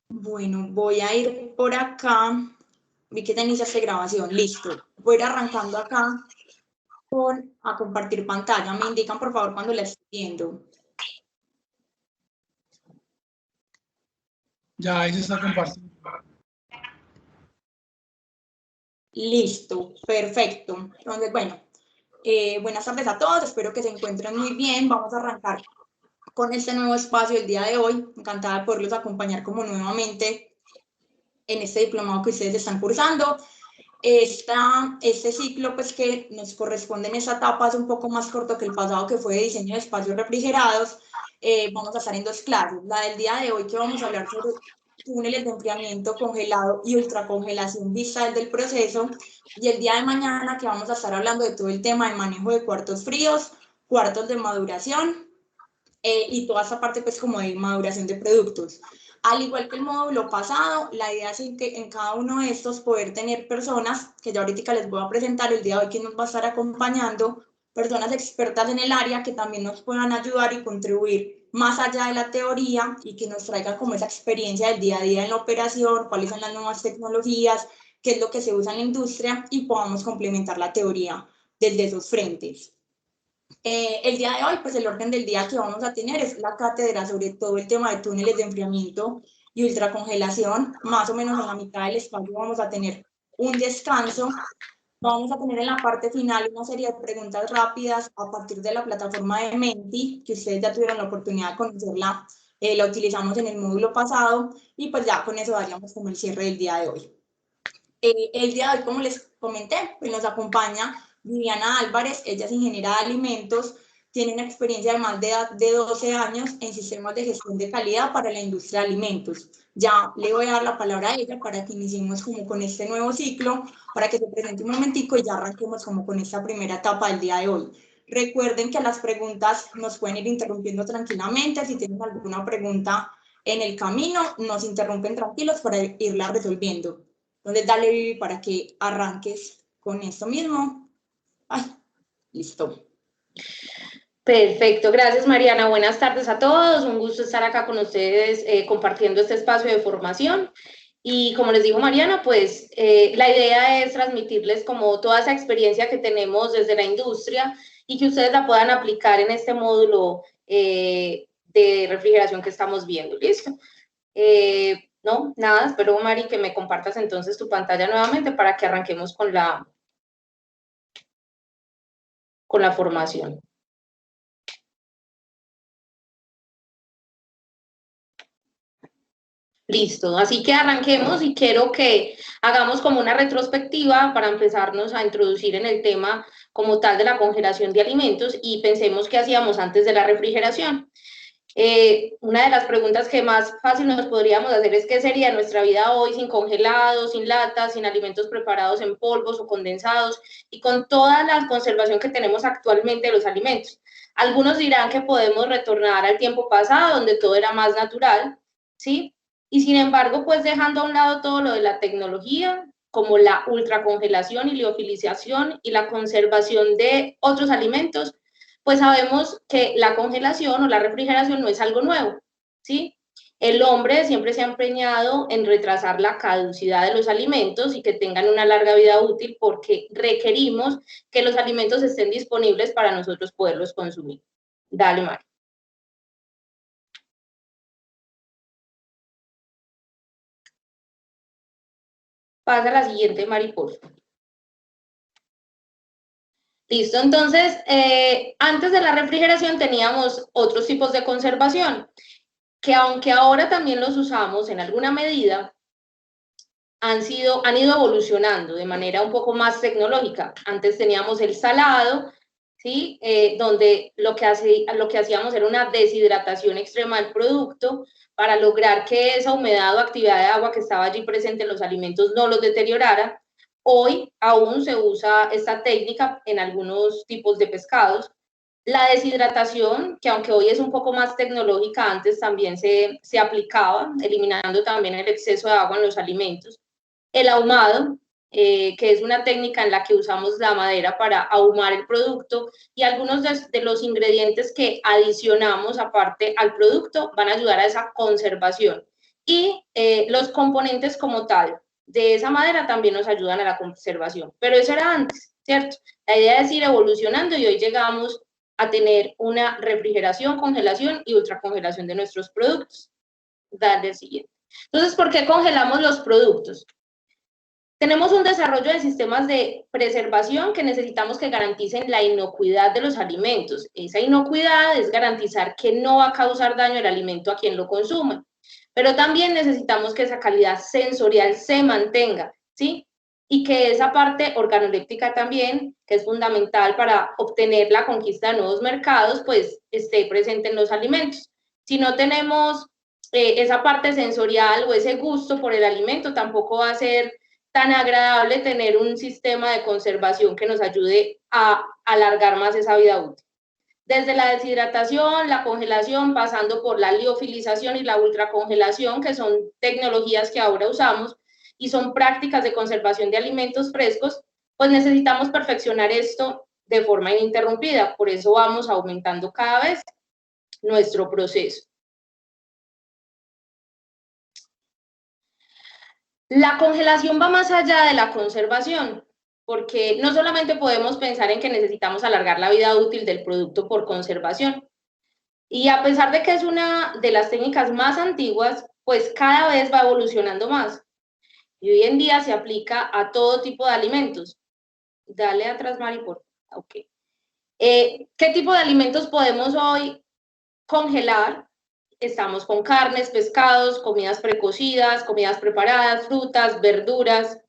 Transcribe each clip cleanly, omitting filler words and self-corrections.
Bueno, voy a ir por acá. Vi que te iniciaste grabación. Listo. Voy a ir arrancando acá a compartir pantalla. Me indican, por favor, cuando la estoy viendo. Ya, ahí se está compartiendo. Listo, perfecto. Entonces, bueno, buenas tardes a todos. Espero que se encuentren muy bien. Vamos a arrancar con este nuevo espacio el día de hoy. Encantada de poderlos acompañar como nuevamente en este diplomado que ustedes están cursando. Este ciclo pues que nos corresponde en esta etapa es un poco más corto que el pasado, que fue de diseño de espacios refrigerados. Vamos a estar en 2 clases. La del día de hoy, que vamos a hablar sobre túneles de enfriamiento, congelado y ultracongelación vista desde el proceso, y el día de mañana, que vamos a estar hablando de todo el tema de manejo de cuartos fríos, cuartos de maduración, y toda esa parte pues como de maduración de productos. Al igual que el módulo pasado, la idea es que en cada uno de estos poder tener personas, que ya ahorita les voy a presentar el día de hoy, que nos va a estar acompañando, personas expertas en el área que también nos puedan ayudar y contribuir más allá de la teoría y que nos traigan como esa experiencia del día a día en la operación, cuáles son las nuevas tecnologías, qué es lo que se usa en la industria y podamos complementar la teoría desde esos frentes. El día de hoy, pues el orden del día que vamos a tener es la cátedra sobre todo el tema de túneles de enfriamiento y ultracongelación. Más o menos en la mitad del espacio vamos a tener un descanso. Vamos a tener en la parte final una serie de preguntas rápidas a partir de la plataforma de Menti, que ustedes ya tuvieron la oportunidad de conocerla. La utilizamos en el módulo pasado y pues ya con eso daríamos como el cierre del día de hoy. El día de hoy, como les comenté, pues nos acompaña Viviana Álvarez. Ella es ingeniera de alimentos, tiene una experiencia de más de 12 años en sistemas de gestión de calidad para la industria de alimentos. Ya le voy a dar la palabra a ella para que iniciemos como con este nuevo ciclo, para que se presente un momentico y ya arranquemos como con esta primera etapa del día de hoy. Recuerden que a las preguntas nos pueden ir interrumpiendo tranquilamente. Si tienen alguna pregunta en el camino, nos interrumpen tranquilos para irla resolviendo. Entonces, dale, Vivi, para que arranques con esto mismo. Ay, listo. Perfecto, gracias Mariana, buenas tardes a todos, un gusto estar acá con ustedes compartiendo este espacio de formación y como les dijo Mariana, pues la idea es transmitirles como toda esa experiencia que tenemos desde la industria y que ustedes la puedan aplicar en este módulo de refrigeración que estamos viendo, ¿listo? No, nada, espero Mari que me compartas entonces tu pantalla nuevamente para que arranquemos con la formación. Listo, así que arranquemos y quiero que hagamos como una retrospectiva para empezarnos a introducir en el tema como tal de la congelación de alimentos y pensemos qué hacíamos antes de la refrigeración. Una de las preguntas que más fácil nos podríamos hacer es qué sería nuestra vida hoy sin congelados, sin latas, sin alimentos preparados en polvos o condensados y con toda la conservación que tenemos actualmente de los alimentos. Algunos dirán que podemos retornar al tiempo pasado donde todo era más natural, ¿sí? Y sin embargo, pues dejando a un lado todo lo de la tecnología, como la ultracongelación y liofilización y la conservación de otros alimentos, pues sabemos que la congelación o la refrigeración no es algo nuevo, ¿sí? El hombre siempre se ha empeñado en retrasar la caducidad de los alimentos y que tengan una larga vida útil porque requerimos que los alimentos estén disponibles para nosotros poderlos consumir. Dale, Mari. Pasa a la siguiente, Mari, por favor. Listo, entonces, antes de la refrigeración teníamos otros tipos de conservación, que aunque ahora también los usamos en alguna medida, han ido evolucionando de manera un poco más tecnológica. Antes teníamos el salado, ¿sí? Donde lo que hacíamos era una deshidratación extrema del producto para lograr que esa humedad o actividad de agua que estaba allí presente en los alimentos no los deteriorara. Hoy aún se usa esta técnica en algunos tipos de pescados. La deshidratación, que aunque hoy es un poco más tecnológica, antes también se aplicaba, eliminando también el exceso de agua en los alimentos. El ahumado, que es una técnica en la que usamos la madera para ahumar el producto, y algunos de los ingredientes que adicionamos aparte al producto van a ayudar a esa conservación. Y los componentes como tal de esa madera también nos ayudan a la conservación. Pero eso era antes, ¿cierto? La idea es ir evolucionando y hoy llegamos a tener una refrigeración, congelación y ultracongelación de nuestros productos. Dale el siguiente. Entonces, ¿por qué congelamos los productos? Tenemos un desarrollo de sistemas de preservación que necesitamos que garanticen la inocuidad de los alimentos. Esa inocuidad es garantizar que no va a causar daño el alimento a quien lo consuma. Pero también necesitamos que esa calidad sensorial se mantenga, ¿sí? Y que esa parte organoléptica también, que es fundamental para obtener la conquista de nuevos mercados, pues esté presente en los alimentos. Si no tenemos esa parte sensorial o ese gusto por el alimento, tampoco va a ser tan agradable tener un sistema de conservación que nos ayude a alargar más esa vida útil. Desde la deshidratación, la congelación, pasando por la liofilización y la ultracongelación, que son tecnologías que ahora usamos y son prácticas de conservación de alimentos frescos, pues necesitamos perfeccionar esto de forma ininterrumpida. Por eso vamos aumentando cada vez nuestro proceso. La congelación va más allá de la conservación, porque no solamente podemos pensar en que necesitamos alargar la vida útil del producto por conservación, y a pesar de que es una de las técnicas más antiguas, pues cada vez va evolucionando más. Y hoy en día se aplica a todo tipo de alimentos. Dale atrás, Mari, por favor. Okay. ¿Qué tipo de alimentos podemos hoy congelar? Estamos con carnes, pescados, comidas precocidas, comidas preparadas, frutas, verduras.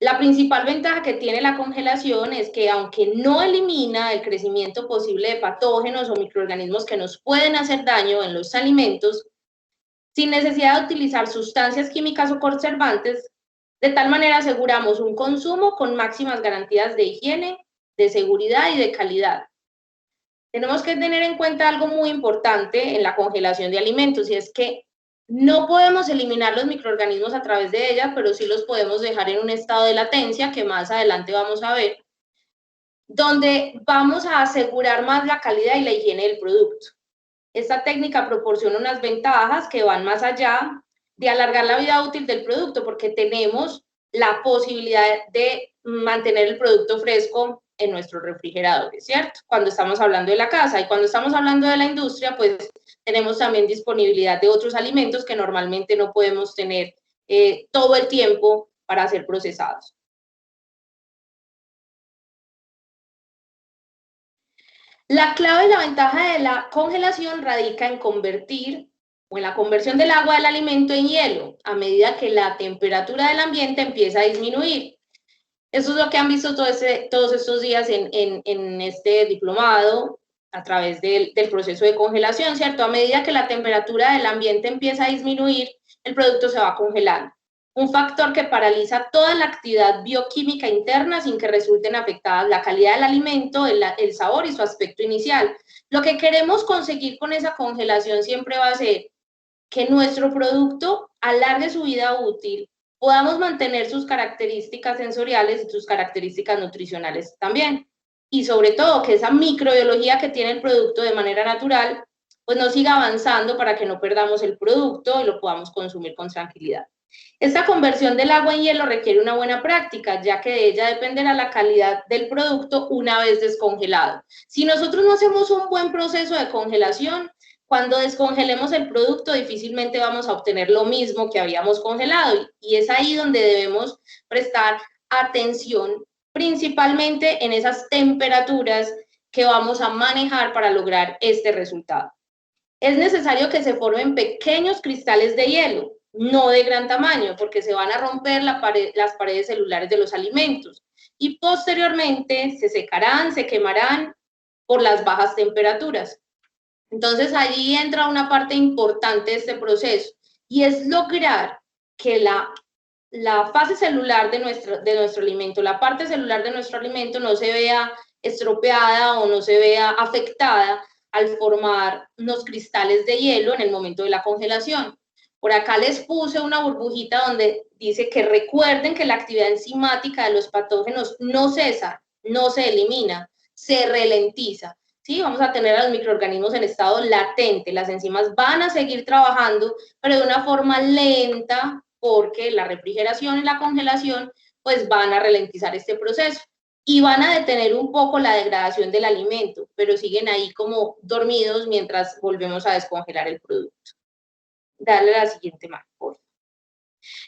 La principal ventaja que tiene la congelación es que, aunque no elimina el crecimiento posible de patógenos o microorganismos que nos pueden hacer daño en los alimentos, sin necesidad de utilizar sustancias químicas o conservantes, de tal manera aseguramos un consumo con máximas garantías de higiene, de seguridad y de calidad. Tenemos que tener en cuenta algo muy importante en la congelación de alimentos, y es que no podemos eliminar los microorganismos a través de ella, pero sí los podemos dejar en un estado de latencia, que más adelante vamos a ver, donde vamos a asegurar más la calidad y la higiene del producto. Esta técnica proporciona unas ventajas que van más allá de alargar la vida útil del producto, porque tenemos la posibilidad de mantener el producto fresco en nuestros refrigeradores, ¿cierto? Cuando estamos hablando de la casa, y cuando estamos hablando de la industria, pues tenemos también disponibilidad de otros alimentos que normalmente no podemos tener todo el tiempo para ser procesados. La clave y la ventaja de la congelación radica en convertir o en la conversión del agua del alimento en hielo a medida que la temperatura del ambiente empieza a disminuir. Eso es lo que han visto todos estos días en este diplomado a través del proceso de congelación, ¿cierto? A medida que la temperatura del ambiente empieza a disminuir, el producto se va congelando. Un factor que paraliza toda la actividad bioquímica interna sin que resulten afectadas la calidad del alimento, el sabor y su aspecto inicial. Lo que queremos conseguir con esa congelación siempre va a ser que nuestro producto alargue su vida útil, podamos mantener sus características sensoriales y sus características nutricionales también. Y sobre todo, que esa microbiología que tiene el producto de manera natural, pues no siga avanzando para que no perdamos el producto y lo podamos consumir con tranquilidad. Esta conversión del agua en hielo requiere una buena práctica, ya que de ella dependerá la calidad del producto una vez descongelado. Si nosotros no hacemos un buen proceso de congelación, cuando descongelemos el producto difícilmente vamos a obtener lo mismo que habíamos congelado, y es ahí donde debemos prestar atención, principalmente en esas temperaturas que vamos a manejar para lograr este resultado. Es necesario que se formen pequeños cristales de hielo, no de gran tamaño, porque se van a romper las paredes celulares de los alimentos y posteriormente se secarán, se quemarán por las bajas temperaturas. Entonces allí entra una parte importante de este proceso, y es lograr que la fase celular de nuestro alimento, la parte celular de nuestro alimento no se vea estropeada o no se vea afectada al formar unos cristales de hielo en el momento de la congelación. Por acá les puse una burbujita donde dice que recuerden que la actividad enzimática de los patógenos no cesa, no se elimina, se ralentiza. ¿Sí? Vamos a tener a los microorganismos en estado latente, las enzimas van a seguir trabajando, pero de una forma lenta, porque la refrigeración y la congelación pues van a ralentizar este proceso y van a detener un poco la degradación del alimento, pero siguen ahí como dormidos mientras volvemos a descongelar el producto. Dale a la siguiente marca, por favor.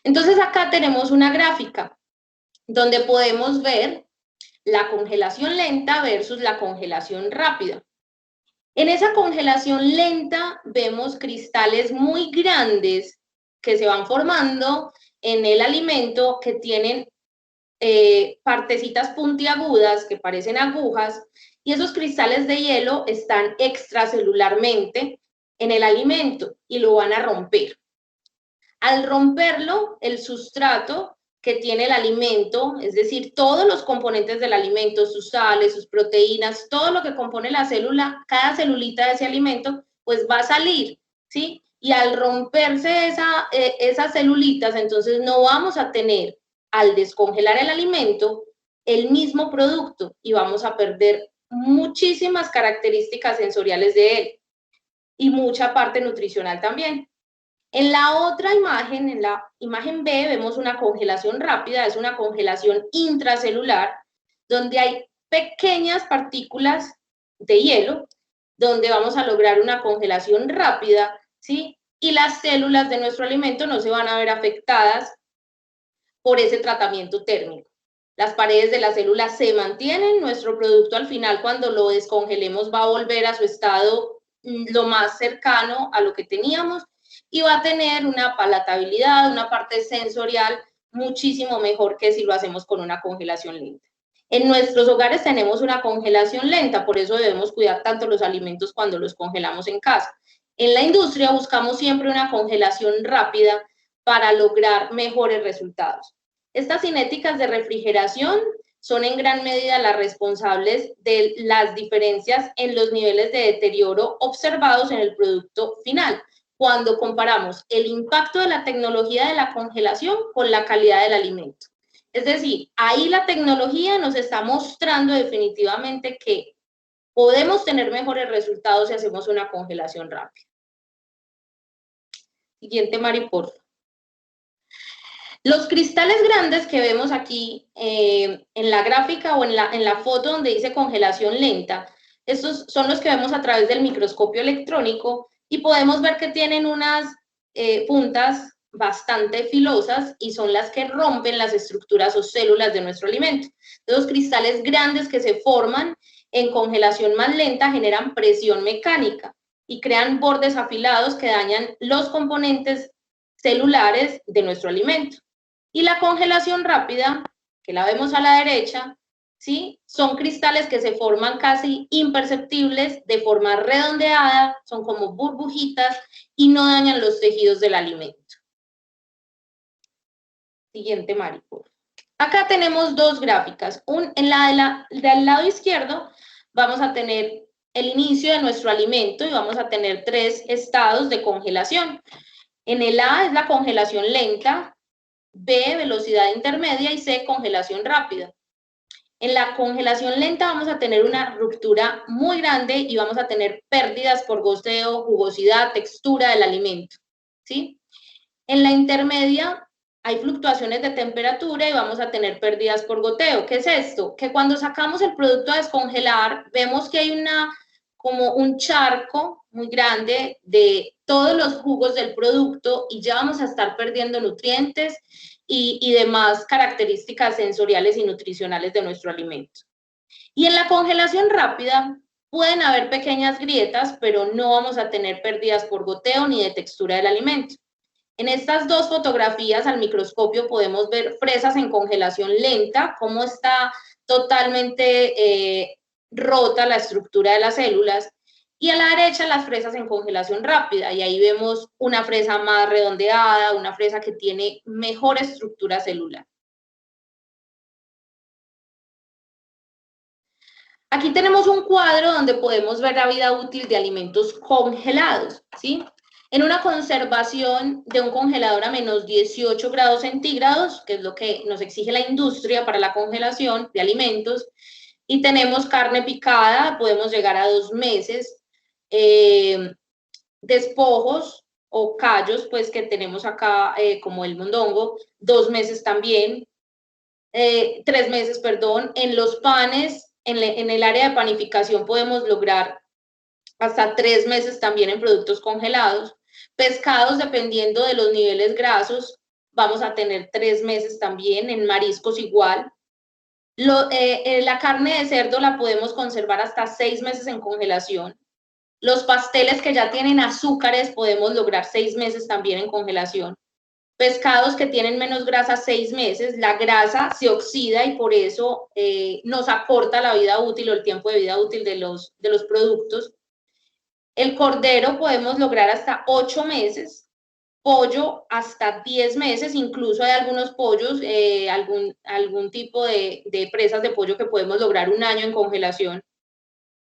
Entonces acá tenemos una gráfica donde podemos ver la congelación lenta versus la congelación rápida. En esa congelación lenta vemos cristales muy grandes que se van formando en el alimento que tienen partecitas puntiagudas que parecen agujas y esos cristales de hielo están extracelularmente en el alimento y lo van a romper. Al romperlo, el sustrato que tiene el alimento, es decir, todos los componentes del alimento, sus sales, sus proteínas, todo lo que compone la célula, cada celulita de ese alimento, pues va a salir, ¿sí? Y al romperse esas celulitas, entonces no vamos a tener, al descongelar el alimento, el mismo producto y vamos a perder muchísimas características sensoriales de él y mucha parte nutricional también. En la otra imagen, en la imagen B, vemos una congelación rápida, es una congelación intracelular, donde hay pequeñas partículas de hielo, donde vamos a lograr una congelación rápida, ¿sí? Y las células de nuestro alimento no se van a ver afectadas por ese tratamiento térmico. Las paredes de la célula se mantienen, nuestro producto al final, cuando lo descongelemos, va a volver a su estado lo más cercano a lo que teníamos, y va a tener una palatabilidad, una parte sensorial muchísimo mejor que si lo hacemos con una congelación lenta. En nuestros hogares tenemos una congelación lenta, por eso debemos cuidar tanto los alimentos cuando los congelamos en casa. En la industria buscamos siempre una congelación rápida para lograr mejores resultados. Estas cinéticas de refrigeración son en gran medida las responsables de las diferencias en los niveles de deterioro observados en el producto final, cuando comparamos el impacto de la tecnología de la congelación con la calidad del alimento. Es decir, ahí la tecnología nos está mostrando definitivamente que podemos tener mejores resultados si hacemos una congelación rápida. Siguiente, Mari, por favor. Los cristales grandes que vemos aquí en la gráfica o en la foto donde dice congelación lenta, estos son los que vemos a través del microscopio electrónico y podemos ver que tienen unas puntas bastante filosas y son las que rompen las estructuras o células de nuestro alimento. Los cristales grandes que se forman en congelación más lenta generan presión mecánica y crean bordes afilados que dañan los componentes celulares de nuestro alimento. Y la congelación rápida, que la vemos a la derecha, ¿sí? Son cristales que se forman casi imperceptibles, de forma redondeada, son como burbujitas y no dañan los tejidos del alimento. Siguiente, Mari. Acá tenemos dos gráficas. En del lado izquierdo vamos a tener el inicio de nuestro alimento y vamos a tener 3 estados de congelación. En el A es la congelación lenta, B, velocidad intermedia y C, congelación rápida. En la congelación lenta vamos a tener una ruptura muy grande y vamos a tener pérdidas por goteo, jugosidad, textura del alimento, ¿sí? En la intermedia hay fluctuaciones de temperatura y vamos a tener pérdidas por goteo. ¿Qué es esto? Que cuando sacamos el producto a descongelar, vemos que hay como un charco muy grande de todos los jugos del producto y ya vamos a estar perdiendo nutrientes y demás características sensoriales y nutricionales de nuestro alimento. Y en la congelación rápida pueden haber pequeñas grietas, pero no vamos a tener pérdidas por goteo ni de textura del alimento. En estas dos fotografías al microscopio podemos ver fresas en congelación lenta, cómo está totalmente rota la estructura de las células, y a la derecha las fresas en congelación rápida, y ahí vemos una fresa más redondeada, una fresa que tiene mejor estructura celular. Aquí tenemos un cuadro donde podemos ver la vida útil de alimentos congelados, ¿sí? En una conservación de un congelador a menos 18 grados centígrados, que es lo que nos exige la industria para la congelación de alimentos, y tenemos carne picada, podemos llegar a 2 meses, despojos o callos, pues que tenemos acá, como el mondongo, 2 meses también, 3 meses, perdón. En los panes, en el área de panificación podemos lograr hasta 3 meses también en productos congelados. Pescados, dependiendo de los niveles grasos, vamos a tener 3 meses también, en mariscos igual. La carne de cerdo la podemos conservar hasta 6 meses en congelación. Los pasteles que ya tienen azúcares podemos lograr 6 meses también en congelación. Pescados que tienen menos grasa, 6 meses. La grasa se oxida y por eso nos acorta la vida útil o el tiempo de vida útil de los productos. El cordero podemos lograr hasta 8 meses. Pollo hasta 10 meses, incluso hay algunos pollos, algún tipo de presas de pollo que podemos lograr 1 año en congelación.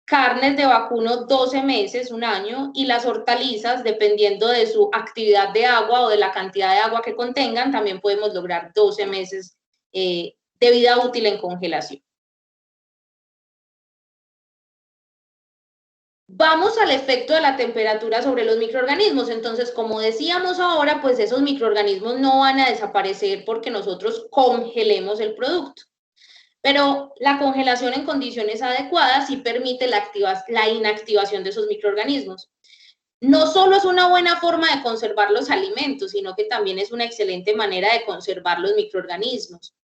Carnes de vacuno 12 meses, 1 año, y las hortalizas, dependiendo de su actividad de agua o de la cantidad de agua que contengan, también podemos lograr 12 meses de vida útil en congelación. Vamos al efecto de la temperatura sobre los microorganismos. Entonces, como decíamos ahora, pues esos microorganismos no van a desaparecer porque nosotros congelemos el producto. Pero la congelación en condiciones adecuadas sí permite la inactivación de esos microorganismos. No solo es una buena forma de conservar los alimentos, sino que también es una excelente manera de conservar los microorganismos.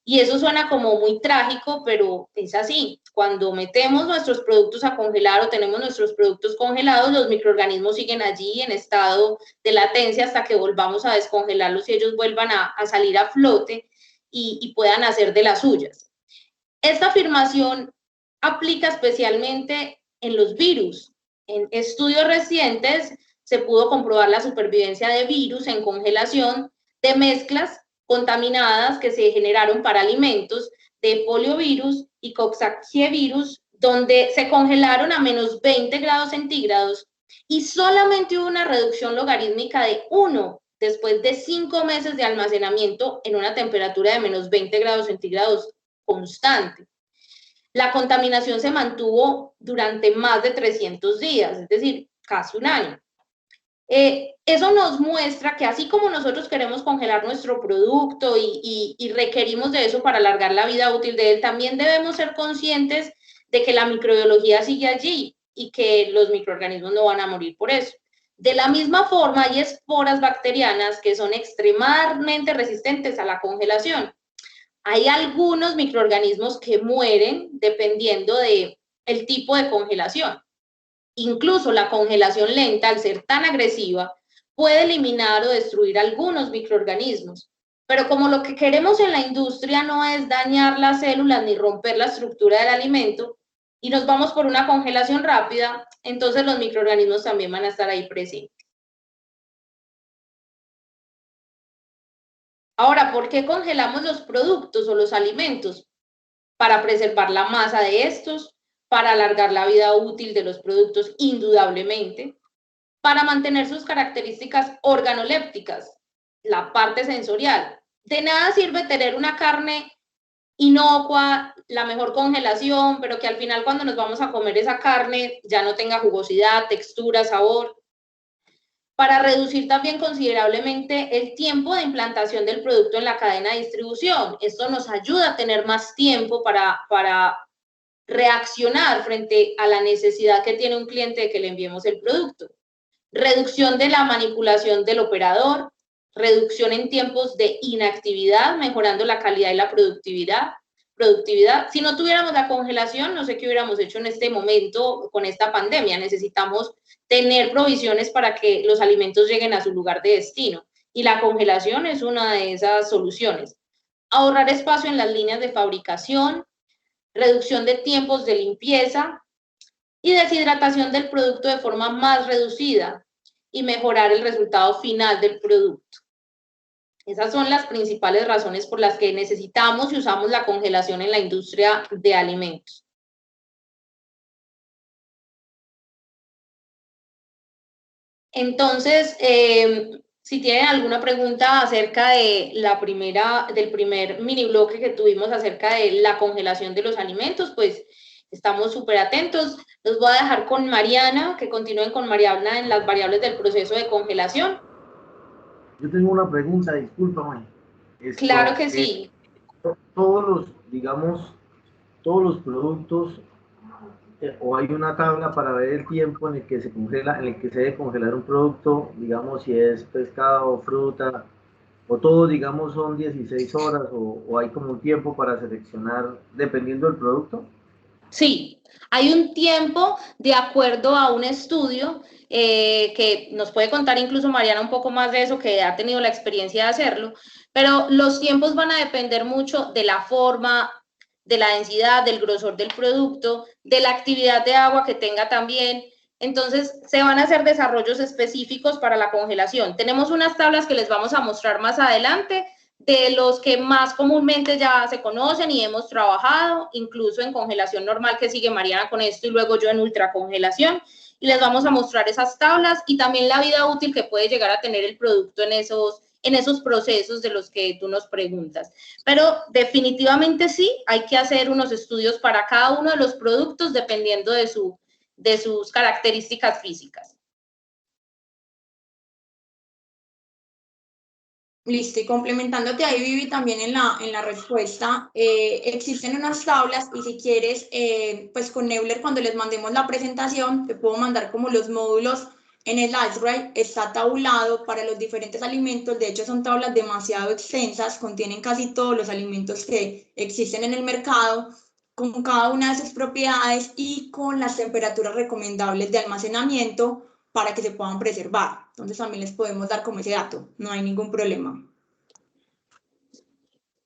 Y eso suena como muy trágico, pero es así. Cuando metemos nuestros productos a congelar o tenemos nuestros productos congelados, los microorganismos siguen allí en estado de latencia hasta que volvamos a descongelarlos y ellos vuelvan a salir a flote y puedan hacer de las suyas. Esta afirmación aplica especialmente en los virus. En estudios recientes se pudo comprobar la supervivencia de virus en congelación de mezclas contaminadas que se generaron para alimentos de poliovirus y coxsackie-virus, donde se congelaron a menos 20 grados centígrados y solamente hubo una reducción logarítmica de 1 después de 5 meses de almacenamiento en una temperatura de menos 20 grados centígrados constante. La contaminación se mantuvo durante más de 300 días, es decir, casi 1 año. Eso nos muestra que así como nosotros queremos congelar nuestro producto y requerimos de eso para alargar la vida útil de él, también debemos ser conscientes de que la microbiología sigue allí y que los microorganismos no van a morir por eso. De la misma forma, hay esporas bacterianas que son extremadamente resistentes a la congelación. Hay algunos microorganismos que mueren dependiendo del tipo de congelación. Incluso la congelación lenta, al ser tan agresiva, puede eliminar o destruir algunos microorganismos. Pero como lo que queremos en la industria no es dañar las células ni romper la estructura del alimento, y nos vamos por una congelación rápida, entonces los microorganismos también van a estar ahí presentes. Ahora, ¿por qué congelamos los productos o los alimentos? Para preservar la masa de estos, para alargar la vida útil de los productos indudablemente, para mantener sus características organolépticas, la parte sensorial. De nada sirve tener una carne inocua, la mejor congelación, pero que al final cuando nos vamos a comer esa carne ya no tenga jugosidad, textura, sabor. Para reducir también considerablemente el tiempo de implantación del producto en la cadena de distribución. Esto nos ayuda a tener más tiempo para reaccionar frente a la necesidad que tiene un cliente de que le enviemos el producto. Reducción de la manipulación del operador, reducción en tiempos de inactividad, mejorando la calidad y la productividad. Si no tuviéramos la congelación, no sé qué hubiéramos hecho en este momento con esta pandemia. Necesitamos tener provisiones para que los alimentos lleguen a su lugar de destino. Y la congelación es una de esas soluciones. Ahorrar espacio en las líneas de fabricación, reducción de tiempos de limpieza y deshidratación del producto de forma más reducida y mejorar el resultado final del producto. Esas son las principales razones por las que necesitamos y usamos la congelación en la industria de alimentos. Entonces, si tienen alguna pregunta acerca de del primer mini bloque que tuvimos acerca de la congelación de los alimentos, pues estamos súper atentos. Los voy a dejar con Mariana, que continúen con Mariana en las variables del proceso de congelación. Yo tengo una pregunta, discúlpame. Claro que sí. Todos los, digamos, todos los productos, o hay una tabla para ver el tiempo en el que se congela, en el que se debe congelar un producto, digamos, si es pescado, fruta, o todo, digamos, son 16 horas, o hay como un tiempo para seleccionar, dependiendo del producto. Sí, hay un tiempo de acuerdo a un estudio que nos puede contar incluso Mariana un poco más de eso, que ha tenido la experiencia de hacerlo, pero los tiempos van a depender mucho de la forma, de la densidad, del grosor del producto, de la actividad de agua que tenga también. Entonces, se van a hacer desarrollos específicos para la congelación. Tenemos unas tablas que les vamos a mostrar más adelante, de los que más comúnmente ya se conocen y hemos trabajado, incluso en congelación normal, que sigue Mariana con esto, y luego yo en ultracongelación, y les vamos a mostrar esas tablas y también la vida útil que puede llegar a tener el producto en esos procesos de los que tú nos preguntas. Pero definitivamente sí, hay que hacer unos estudios para cada uno de los productos dependiendo de sus características físicas. Listo, y complementándote ahí, Vivi, también en la respuesta, existen unas tablas y si quieres, pues con Neuler cuando les mandemos la presentación, te puedo mandar como los módulos en el Slides, está tabulado para los diferentes alimentos, de hecho son tablas demasiado extensas, contienen casi todos los alimentos que existen en el mercado, con cada una de sus propiedades y con las temperaturas recomendables de almacenamiento para que se puedan preservar. Entonces también les podemos dar como ese dato, no hay ningún problema.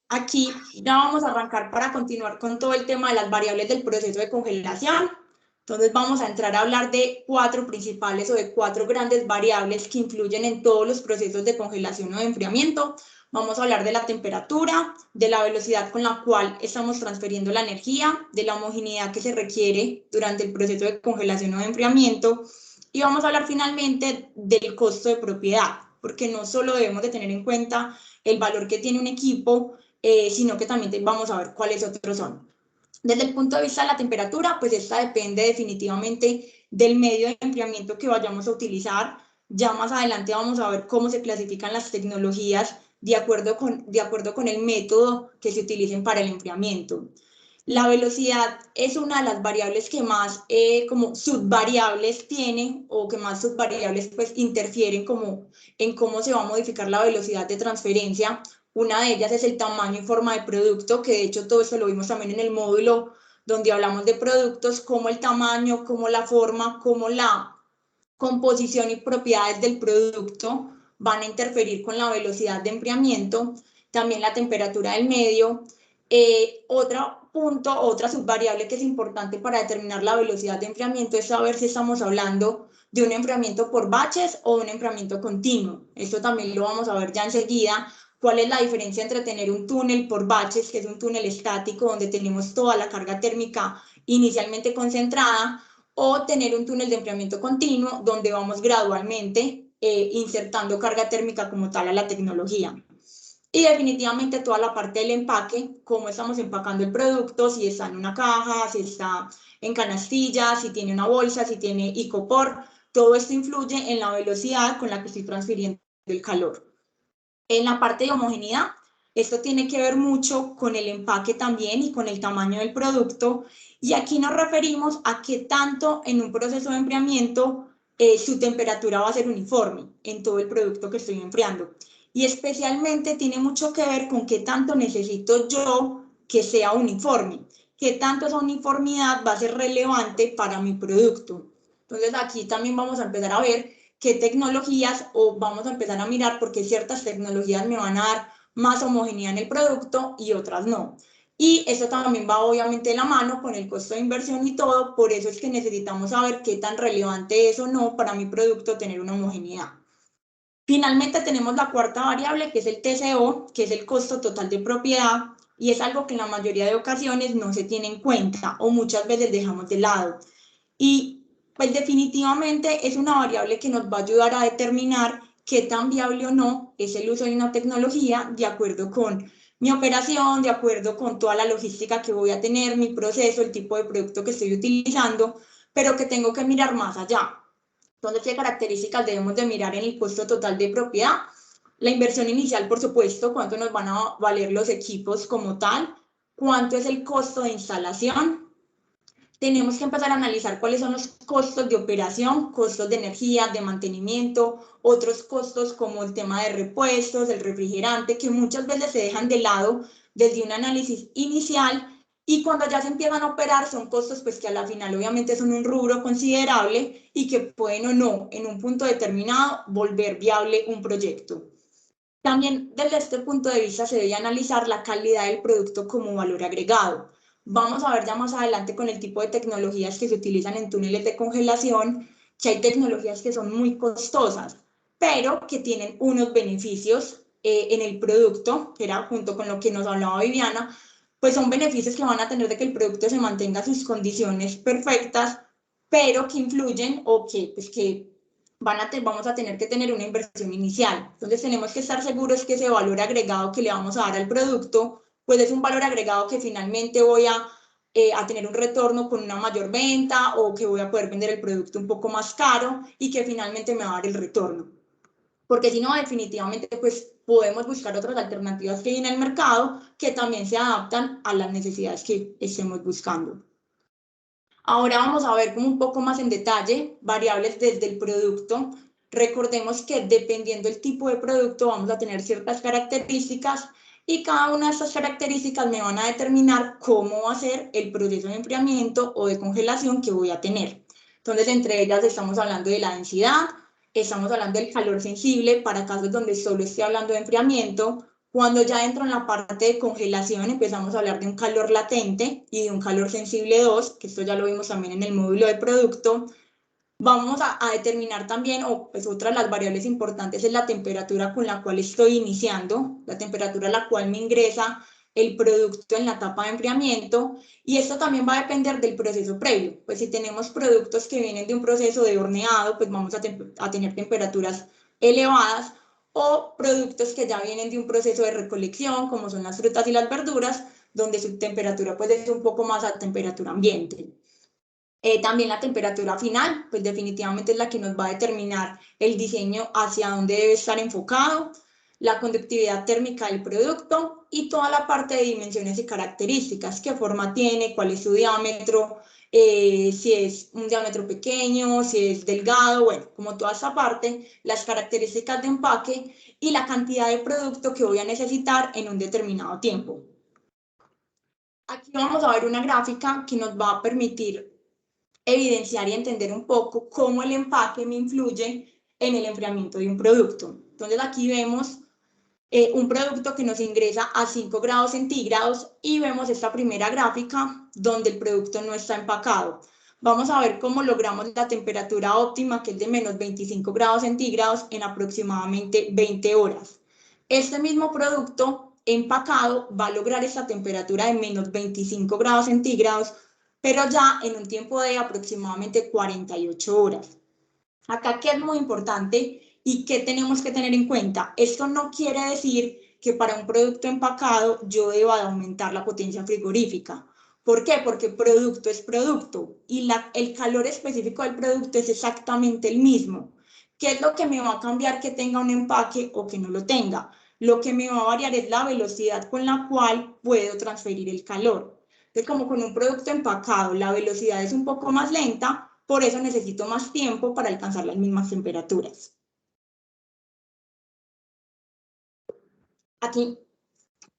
Aquí ya vamos a arrancar para continuar con todo el tema de las variables del proceso de congelación. Entonces vamos a entrar a hablar de 4 principales o de 4 grandes variables que influyen en todos los procesos de congelación o de enfriamiento. Vamos a hablar de la temperatura, de la velocidad con la cual estamos transfiriendo la energía, de la homogeneidad que se requiere durante el proceso de congelación o de enfriamiento, y vamos a hablar finalmente del costo de propiedad, porque no solo debemos de tener en cuenta el valor que tiene un equipo, sino que también vamos a ver cuáles otros son. Desde el punto de vista de la temperatura, pues esta depende definitivamente del medio de enfriamiento que vayamos a utilizar. Ya más adelante vamos a ver cómo se clasifican las tecnologías de acuerdo con el método que se utilicen para el enfriamiento. La velocidad es una de las variables que más como subvariables tiene o que más subvariables pues interfieren como en cómo se va a modificar la velocidad de transferencia. Una de ellas es el tamaño y forma de producto, que de hecho todo esto lo vimos también en el módulo donde hablamos de productos, como el tamaño, como la forma, como la composición y propiedades del producto van a interferir con la velocidad de enfriamiento, también la temperatura del medio. Otro punto, otra subvariable que es importante para determinar la velocidad de enfriamiento es saber si estamos hablando de un enfriamiento por baches o un enfriamiento continuo. Esto también lo vamos a ver ya enseguida. ¿Cuál es la diferencia entre tener un túnel por baches, que es un túnel estático donde tenemos toda la carga térmica inicialmente concentrada, o tener un túnel de enfriamiento continuo donde vamos gradualmente insertando carga térmica como tal a la tecnología? Y definitivamente toda la parte del empaque, cómo estamos empacando el producto, si está en una caja, si está en canastilla, si tiene una bolsa, si tiene icopor, todo esto influye en la velocidad con la que estoy transfiriendo el calor. En la parte de homogeneidad, esto tiene que ver mucho con el empaque también y con el tamaño del producto, y aquí nos referimos a qué tanto en un proceso de enfriamiento su temperatura va a ser uniforme en todo el producto que estoy enfriando. Y especialmente tiene mucho que ver con qué tanto necesito yo que sea uniforme, qué tanto esa uniformidad va a ser relevante para mi producto. Entonces aquí también vamos a empezar a ver qué tecnologías, o vamos a empezar a mirar por qué ciertas tecnologías me van a dar más homogeneidad en el producto y otras no. Y eso también va obviamente de la mano con el costo de inversión y todo, por eso es que necesitamos saber qué tan relevante es o no para mi producto tener una homogeneidad. Finalmente tenemos la cuarta variable, que es el TCO, que es el costo total de propiedad, y es algo que en la mayoría de ocasiones no se tiene en cuenta o muchas veces dejamos de lado. Y pues definitivamente es una variable que nos va a ayudar a determinar qué tan viable o no es el uso de una tecnología de acuerdo con mi operación, de acuerdo con toda la logística que voy a tener, mi proceso, el tipo de producto que estoy utilizando, pero que tengo que mirar más allá. Entonces, ¿qué características debemos de mirar en el costo total de propiedad? La inversión inicial, por supuesto, cuánto nos van a valer los equipos como tal, cuánto es el costo de instalación. Tenemos que empezar a analizar cuáles son los costos de operación, costos de energía, de mantenimiento, otros costos como el tema de repuestos, el refrigerante, que muchas veces se dejan de lado desde un análisis inicial y cuando ya se empiezan a operar son costos pues que a la final obviamente son un rubro considerable y que pueden o no en un punto determinado volver viable un proyecto. También desde este punto de vista se debe analizar la calidad del producto como valor agregado. Vamos a ver ya más adelante con el tipo de tecnologías que se utilizan en túneles de congelación, que hay tecnologías que son muy costosas, pero que tienen unos beneficios en el producto, que era junto con lo que nos hablaba Viviana, pues son beneficios que van a tener de que el producto se mantenga sus condiciones perfectas, pero que influyen o que, pues que vamos a tener que tener una inversión inicial. Entonces tenemos que estar seguros que ese valor agregado que le vamos a dar al producto, pues es un valor agregado que finalmente voy a tener un retorno con una mayor venta o que voy a poder vender el producto un poco más caro y que finalmente me va a dar el retorno. Porque si no, definitivamente, pues podemos buscar otras alternativas que hay en el mercado que también se adaptan a las necesidades que estemos buscando. Ahora vamos a ver como un poco más en detalle variables desde el producto. Recordemos que dependiendo del tipo de producto vamos a tener ciertas características y cada una de estas características me van a determinar cómo va a ser el proceso de enfriamiento o de congelación que voy a tener. Entonces, entre ellas estamos hablando de la densidad, estamos hablando del calor sensible para casos donde solo esté hablando de enfriamiento. Cuando ya entro en la parte de congelación empezamos a hablar de un calor latente y de un calor sensible 2, que esto ya lo vimos también en el módulo de producto. Vamos a determinar también, o pues otra de las variables importantes es la temperatura con la cual estoy iniciando, la temperatura a la cual me ingresa el producto en la etapa de enfriamiento, y esto también va a depender del proceso previo. Pues si tenemos productos que vienen de un proceso de horneado, pues vamos a tener temperaturas elevadas, o productos que ya vienen de un proceso de recolección, como son las frutas y las verduras, donde su temperatura pues es un poco más a temperatura ambiente. También la temperatura final, pues definitivamente es la que nos va a determinar el diseño hacia dónde debe estar enfocado, la conductividad térmica del producto y toda la parte de dimensiones y características, qué forma tiene, cuál es su diámetro, si es un diámetro pequeño, si es delgado, bueno, como toda esta parte, las características de empaque y la cantidad de producto que voy a necesitar en un determinado tiempo. Aquí vamos a ver una gráfica que nos va a permitir evidenciar y entender un poco cómo el empaque me influye en el enfriamiento de un producto. Entonces aquí vemos un producto que nos ingresa a 5 grados centígrados y vemos esta primera gráfica donde el producto no está empacado. Vamos a ver cómo logramos la temperatura óptima, que es de menos 25 grados centígrados en aproximadamente 20 horas. Este mismo producto empacado va a lograr esta temperatura de menos 25 grados centígrados, pero ya en un tiempo de aproximadamente 48 horas. Acá, ¿qué es muy importante y qué tenemos que tener en cuenta? Esto no quiere decir que para un producto empacado yo deba de aumentar la potencia frigorífica. ¿Por qué? Porque producto es producto y el calor específico del producto es exactamente el mismo. ¿Qué es lo que me va a cambiar que tenga un empaque o que no lo tenga? Lo que me va a variar es la velocidad con la cual puedo transferir el calor. Entonces, como con un producto empacado la velocidad es un poco más lenta, por eso necesito más tiempo para alcanzar las mismas temperaturas. Aquí,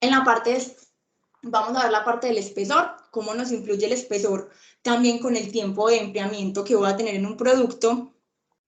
en la parte, vamos a ver la parte del espesor, cómo nos influye el espesor también con el tiempo de enfriamiento que voy a tener en un producto.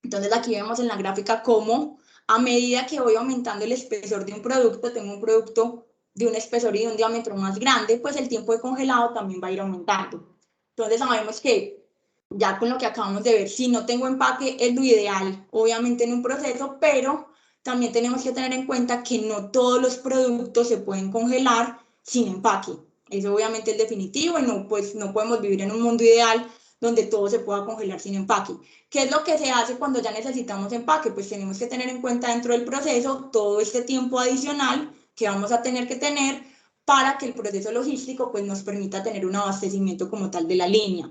Entonces aquí vemos en la gráfica cómo a medida que voy aumentando el espesor de un producto, tengo un producto de un espesor y de un diámetro más grande, pues el tiempo de congelado también va a ir aumentando. Entonces sabemos que ya con lo que acabamos de ver, si no tengo empaque es lo ideal, obviamente en un proceso, pero también tenemos que tener en cuenta que no todos los productos se pueden congelar sin empaque. Eso obviamente es definitivo y no, pues, no podemos vivir en un mundo ideal donde todo se pueda congelar sin empaque. ¿Qué es lo que se hace cuando ya necesitamos empaque? Pues tenemos que tener en cuenta dentro del proceso todo este tiempo adicional que vamos a tener que tener para que el proceso logístico pues, nos permita tener un abastecimiento como tal de la línea.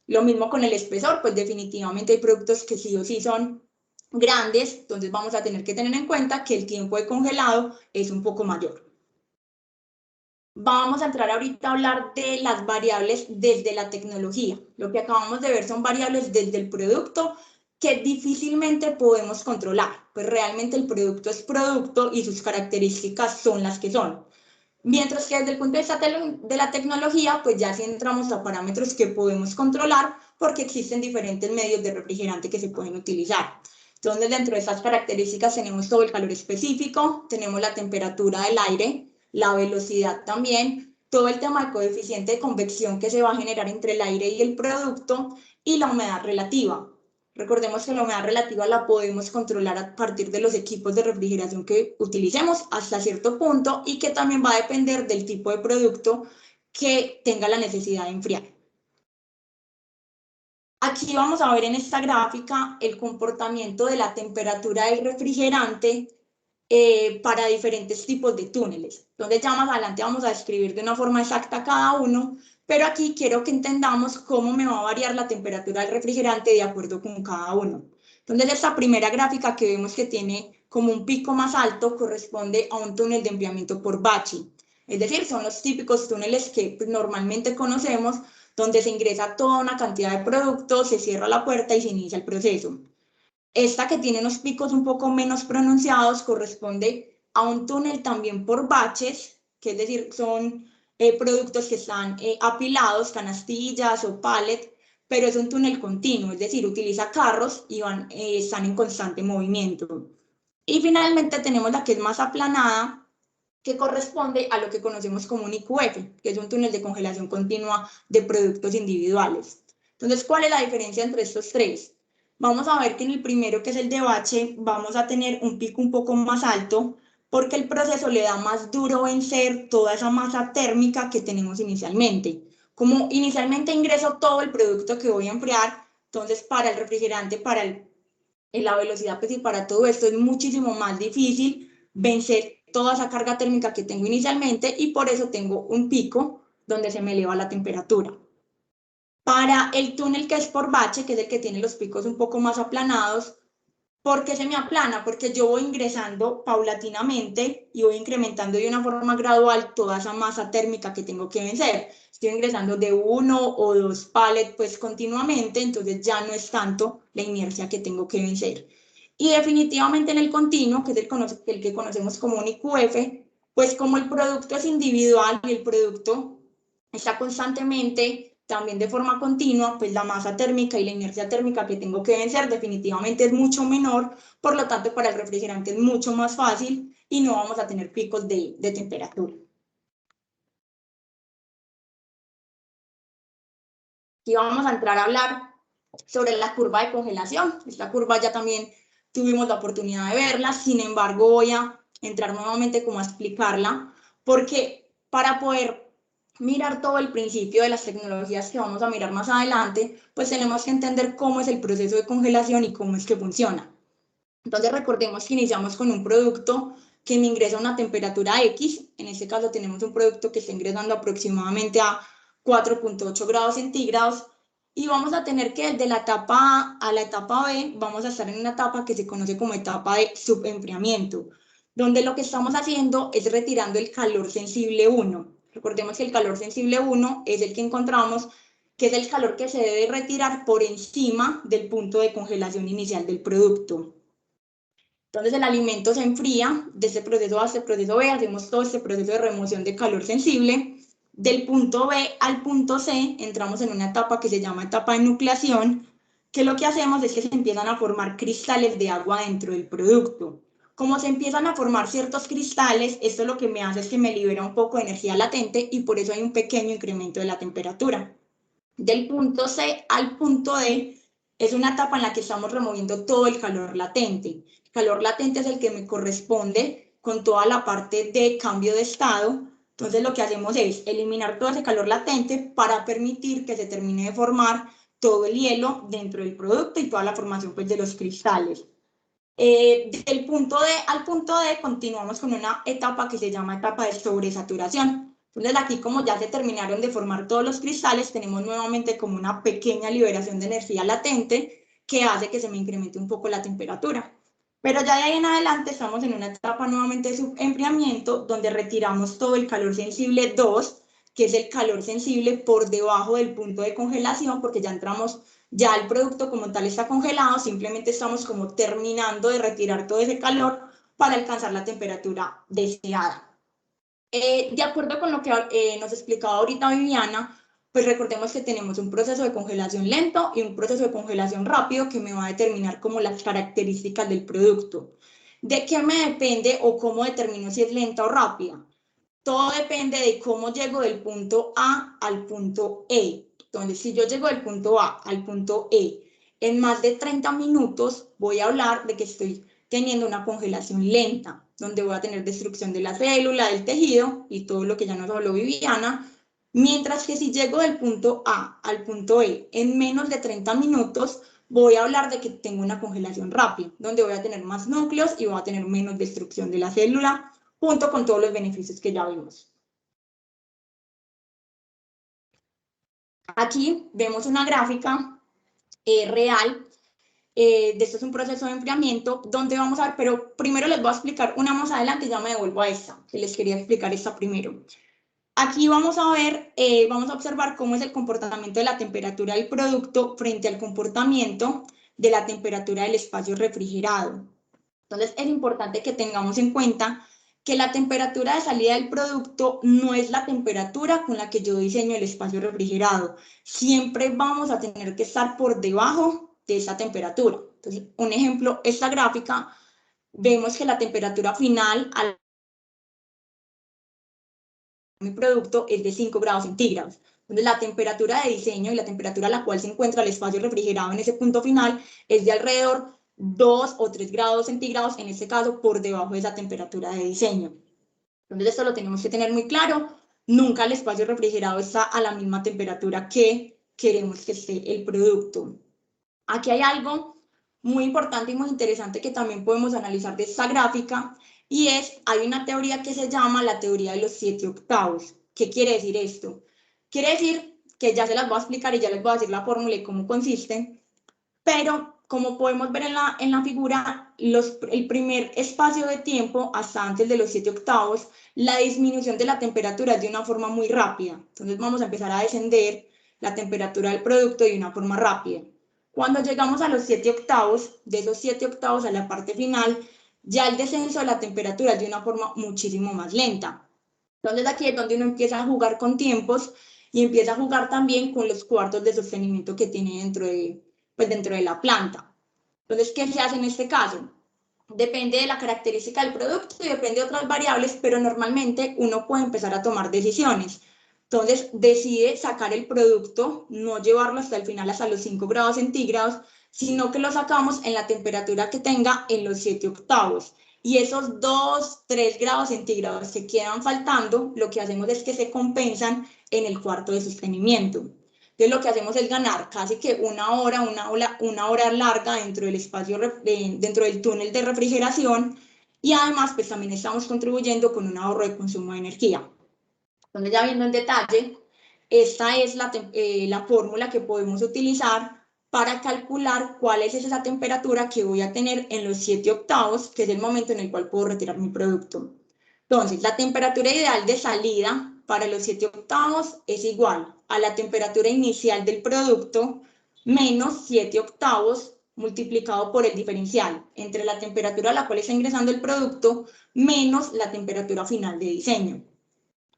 Lo mismo con el espesor, pues definitivamente hay productos que sí o sí son grandes, entonces vamos a tener que tener en cuenta que el tiempo de congelado es un poco mayor. Vamos a entrar ahorita a hablar de las variables desde la tecnología. Lo que acabamos de ver son variables desde el producto que difícilmente podemos controlar, pues realmente el producto es producto y sus características son las que son. Mientras que desde el punto de vista de la tecnología, pues ya sí entramos a parámetros que podemos controlar porque existen diferentes medios de refrigerante que se pueden utilizar. Entonces, dentro de estas características tenemos todo el calor específico, tenemos la temperatura del aire, la velocidad también, todo el tema del coeficiente de convección que se va a generar entre el aire y el producto y la humedad relativa. Recordemos que la humedad relativa la podemos controlar a partir de los equipos de refrigeración que utilicemos hasta cierto punto y que también va a depender del tipo de producto que tenga la necesidad de enfriar. Aquí vamos a ver en esta gráfica el comportamiento de la temperatura del refrigerante para diferentes tipos de túneles. Entonces ya más adelante vamos a describir de una forma exacta cada uno, pero aquí quiero que entendamos cómo me va a variar la temperatura del refrigerante de acuerdo con cada uno. Entonces esta primera gráfica que vemos que tiene como un pico más alto corresponde a un túnel de enfriamiento por bache. Es decir, son los típicos túneles que pues, normalmente conocemos, donde se ingresa toda una cantidad de productos, se cierra la puerta y se inicia el proceso. Esta que tiene unos picos un poco menos pronunciados corresponde a un túnel también por baches, que es decir, son productos que están apilados, canastillas o pallet, pero es un túnel continuo, es decir, utiliza carros y están en constante movimiento. Y finalmente tenemos la que es más aplanada, que corresponde a lo que conocemos como un IQF, que es un túnel de congelación continua de productos individuales. Entonces, ¿cuál es la diferencia entre estos tres? Vamos a ver que en el primero, que es el de bache, vamos a tener un pico un poco más alto porque el proceso le da más duro vencer toda esa masa térmica que tenemos inicialmente. Como inicialmente ingreso todo el producto que voy a enfriar, entonces para el refrigerante, para la velocidad pues, y para todo esto es muchísimo más difícil vencer toda esa carga térmica que tengo inicialmente y por eso tengo un pico donde se me eleva la temperatura. Para el túnel que es por bache, que es el que tiene los picos un poco más aplanados, ¿por qué se me aplana? Porque yo voy ingresando paulatinamente y voy incrementando de una forma gradual toda esa masa térmica que tengo que vencer. Estoy ingresando de 1 o 2 pallets pues continuamente, entonces ya no es tanto la inercia que tengo que vencer. Y definitivamente en el continuo, que es el que conocemos como un IQF, pues como el producto es individual y el producto está constantemente también de forma continua, pues la masa térmica y la inercia térmica que tengo que vencer definitivamente es mucho menor, por lo tanto para el refrigerante es mucho más fácil y no vamos a tener picos de temperatura. Aquí vamos a entrar a hablar sobre la curva de congelación. Esta curva ya también tuvimos la oportunidad de verla, sin embargo voy a entrar nuevamente como a explicarla, porque para poder mirar todo el principio de las tecnologías que vamos a mirar más adelante, pues tenemos que entender cómo es el proceso de congelación y cómo es que funciona. Entonces recordemos que iniciamos con un producto que me ingresa a una temperatura X, en este caso tenemos un producto que está ingresando aproximadamente a 4.8 grados centígrados, y vamos a tener que desde la etapa A a la etapa B vamos a estar en una etapa que se conoce como etapa de subenfriamiento, donde lo que estamos haciendo es retirando el calor sensible 1. Recordemos que el calor sensible 1 es el que encontramos, que es el calor que se debe retirar por encima del punto de congelación inicial del producto. Entonces el alimento se enfría, de este proceso A a este proceso B, hacemos todo este proceso de remoción de calor sensible. Del punto B al punto C entramos en una etapa que se llama etapa de nucleación, que lo que hacemos es que se empiezan a formar cristales de agua dentro del producto. Como se empiezan a formar ciertos cristales, esto lo que me hace es que me libera un poco de energía latente y por eso hay un pequeño incremento de la temperatura. Del punto C al punto D es una etapa en la que estamos removiendo todo el calor latente. El calor latente es el que me corresponde con toda la parte de cambio de estado. Entonces lo que hacemos es eliminar todo ese calor latente para permitir que se termine de formar todo el hielo dentro del producto y toda la formación pues, de los cristales. Del punto D al punto D continuamos con una etapa que se llama etapa de sobresaturación. Entonces aquí como ya se terminaron de formar todos los cristales, tenemos nuevamente como una pequeña liberación de energía latente que hace que se me incremente un poco la temperatura. Pero ya de ahí en adelante estamos en una etapa nuevamente de subenfriamiento donde retiramos todo el calor sensible 2, que es el calor sensible por debajo del punto de congelación, porque ya entramos, ya el producto como tal está congelado, simplemente estamos como terminando de retirar todo ese calor para alcanzar la temperatura deseada. De acuerdo con lo que nos explicaba ahorita Viviana, pues recordemos que tenemos un proceso de congelación lento y un proceso de congelación rápido que me va a determinar como las características del producto. ¿De qué me depende o cómo determino si es lenta o rápida? Todo depende de cómo llego del punto A al punto E. Entonces, si yo llego del punto A al punto E en más de 30 minutos, voy a hablar de que estoy teniendo una congelación lenta, donde voy a tener destrucción de la célula, del tejido y todo lo que ya nos habló Viviana, mientras que si llego del punto A al punto E en menos de 30 minutos, voy a hablar de que tengo una congelación rápida, donde voy a tener más núcleos y voy a tener menos destrucción de la célula, junto con todos los beneficios que ya vimos. Aquí vemos una gráfica real. Esto es un proceso de enfriamiento donde vamos a ver, pero primero les voy a explicar una más adelante y ya me devuelvo a esta, que les quería explicar esta primero. Aquí vamos a ver, vamos a observar cómo es el comportamiento de la temperatura del producto frente al comportamiento de la temperatura del espacio refrigerado. Entonces es importante que tengamos en cuenta que la temperatura de salida del producto no es la temperatura con la que yo diseño el espacio refrigerado. Siempre vamos a tener que estar por debajo de esa temperatura. Entonces, un ejemplo, esta gráfica, vemos que la temperatura final al mi producto es de 5 grados centígrados. Entonces, la temperatura de diseño y la temperatura a la cual se encuentra el espacio refrigerado en ese punto final es de alrededor 2 o 3 grados centígrados, en este caso, por debajo de esa temperatura de diseño. Entonces, esto lo tenemos que tener muy claro. Nunca el espacio refrigerado está a la misma temperatura que queremos que esté el producto. Aquí hay algo muy importante y muy interesante que también podemos analizar de esta gráfica, y hay una teoría que se llama la teoría de los 7 octavos. ¿Qué quiere decir esto? Quiere decir que ya se las voy a explicar y ya les voy a decir la fórmula y cómo consiste, pero como podemos ver en la figura, el primer espacio de tiempo hasta antes de los 7 octavos, la disminución de la temperatura es de una forma muy rápida. Entonces vamos a empezar a descender la temperatura del producto de una forma rápida. Cuando llegamos a los 7 octavos, de esos 7 octavos a la parte final, ya el descenso de la temperatura es de una forma muchísimo más lenta. Entonces aquí es donde uno empieza a jugar con tiempos y empieza a jugar también con los cuartos de sostenimiento que tiene dentro de la planta. Entonces, ¿qué se hace en este caso? Depende de la característica del producto y depende de otras variables, pero normalmente uno puede empezar a tomar decisiones. Entonces, decide sacar el producto, no llevarlo hasta el final, hasta los 5 grados centígrados, sino que lo sacamos en la temperatura que tenga en los 7 octavos. Y esos 2, 3 grados centígrados que quedan faltando, lo que hacemos es que se compensan en el cuarto de sostenimiento. Entonces lo que hacemos es ganar casi que una hora larga dentro del espacio, dentro del túnel de refrigeración, y además pues también estamos contribuyendo con un ahorro de consumo de energía. Entonces ya viendo en detalle, esta es la fórmula que podemos utilizar para calcular cuál es esa temperatura que voy a tener en los 7 octavos, que es el momento en el cual puedo retirar mi producto. Entonces, la temperatura ideal de salida para los 7 octavos es igual a la temperatura inicial del producto menos 7 octavos multiplicado por el diferencial entre la temperatura a la cual está ingresando el producto menos la temperatura final de diseño.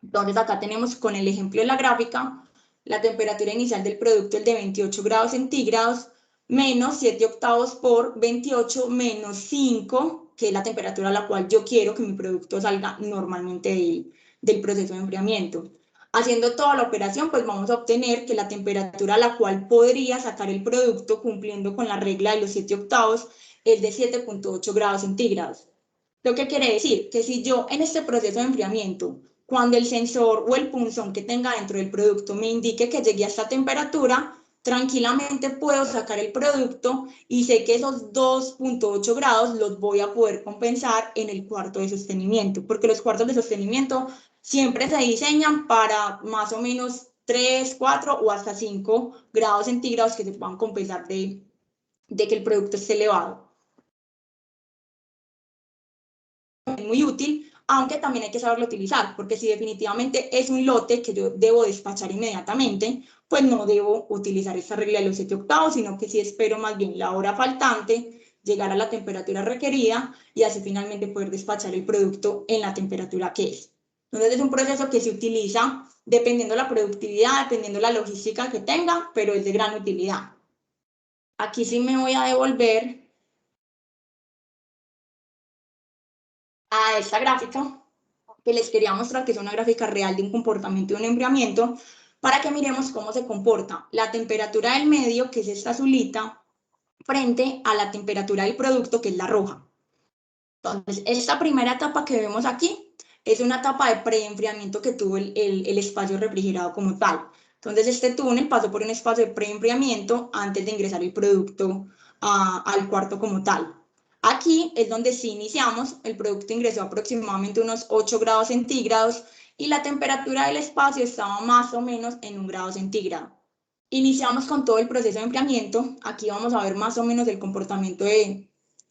Entonces, acá tenemos con el ejemplo de la gráfica, la temperatura inicial del producto es de 28 grados centígrados, menos 7 octavos por 28 menos 5, que es la temperatura a la cual yo quiero que mi producto salga normalmente del proceso de enfriamiento. Haciendo toda la operación, pues vamos a obtener que la temperatura a la cual podría sacar el producto cumpliendo con la regla de los 7 octavos es de 7.8 grados centígrados. Lo que quiere decir que si yo en este proceso de enfriamiento, cuando el sensor o el punzón que tenga dentro del producto me indique que llegué a esta temperatura, tranquilamente puedo sacar el producto y sé que esos 2.8 grados los voy a poder compensar en el cuarto de sostenimiento, porque los cuartos de sostenimiento siempre se diseñan para más o menos 3, 4 o hasta 5 grados centígrados que se puedan compensar de que el producto esté elevado. Es muy útil, aunque también hay que saberlo utilizar, porque si definitivamente es un lote que yo debo despachar inmediatamente, pues no debo utilizar esta regla de los 7/8, sino que sí espero más bien la hora faltante, llegar a la temperatura requerida y así finalmente poder despachar el producto en la temperatura que es. Entonces es un proceso que se utiliza dependiendo la productividad, dependiendo la logística que tenga, pero es de gran utilidad. Aquí sí me voy a devolver a esta gráfica que les quería mostrar, que es una gráfica real de un comportamiento de un enfriamiento, para que miremos cómo se comporta la temperatura del medio, que es esta azulita, frente a la temperatura del producto, que es la roja. Entonces, esta primera etapa que vemos aquí es una etapa de preenfriamiento que tuvo el espacio refrigerado como tal. Entonces, este túnel pasó por un espacio de preenfriamiento antes de ingresar el producto al cuarto como tal. Aquí es donde sí iniciamos, el producto ingresó aproximadamente unos 8 grados centígrados y la temperatura del espacio estaba más o menos en 1 grado centígrado. Iniciamos con todo el proceso de enfriamiento, aquí vamos a ver más o menos el comportamiento de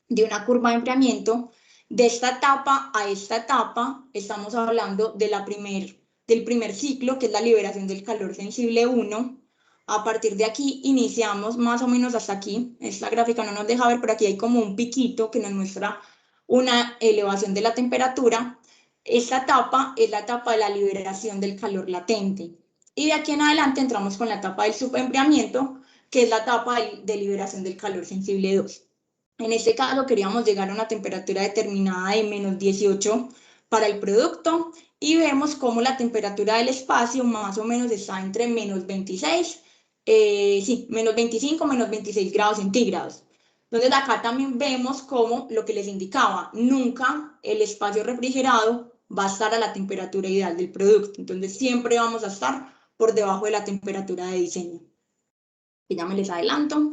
una curva de enfriamiento. De esta etapa a esta etapa estamos hablando de del primer ciclo, que es la liberación del calor sensible 1. A partir de aquí iniciamos más o menos hasta aquí. Esta gráfica no nos deja ver, pero aquí hay como un piquito que nos muestra una elevación de la temperatura. Esta etapa es la etapa de la liberación del calor latente. Y de aquí en adelante entramos con la etapa del subenfriamiento, que es la etapa de liberación del calor sensible 2. En este caso queríamos llegar a una temperatura determinada de menos 18 para el producto y vemos cómo la temperatura del espacio más o menos está entre menos 26, menos 25, menos 26 grados centígrados. Entonces acá también vemos cómo lo que les indicaba, nunca el espacio refrigerado va a estar a la temperatura ideal del producto. Entonces siempre vamos a estar por debajo de la temperatura de diseño. Y ya me les adelanto,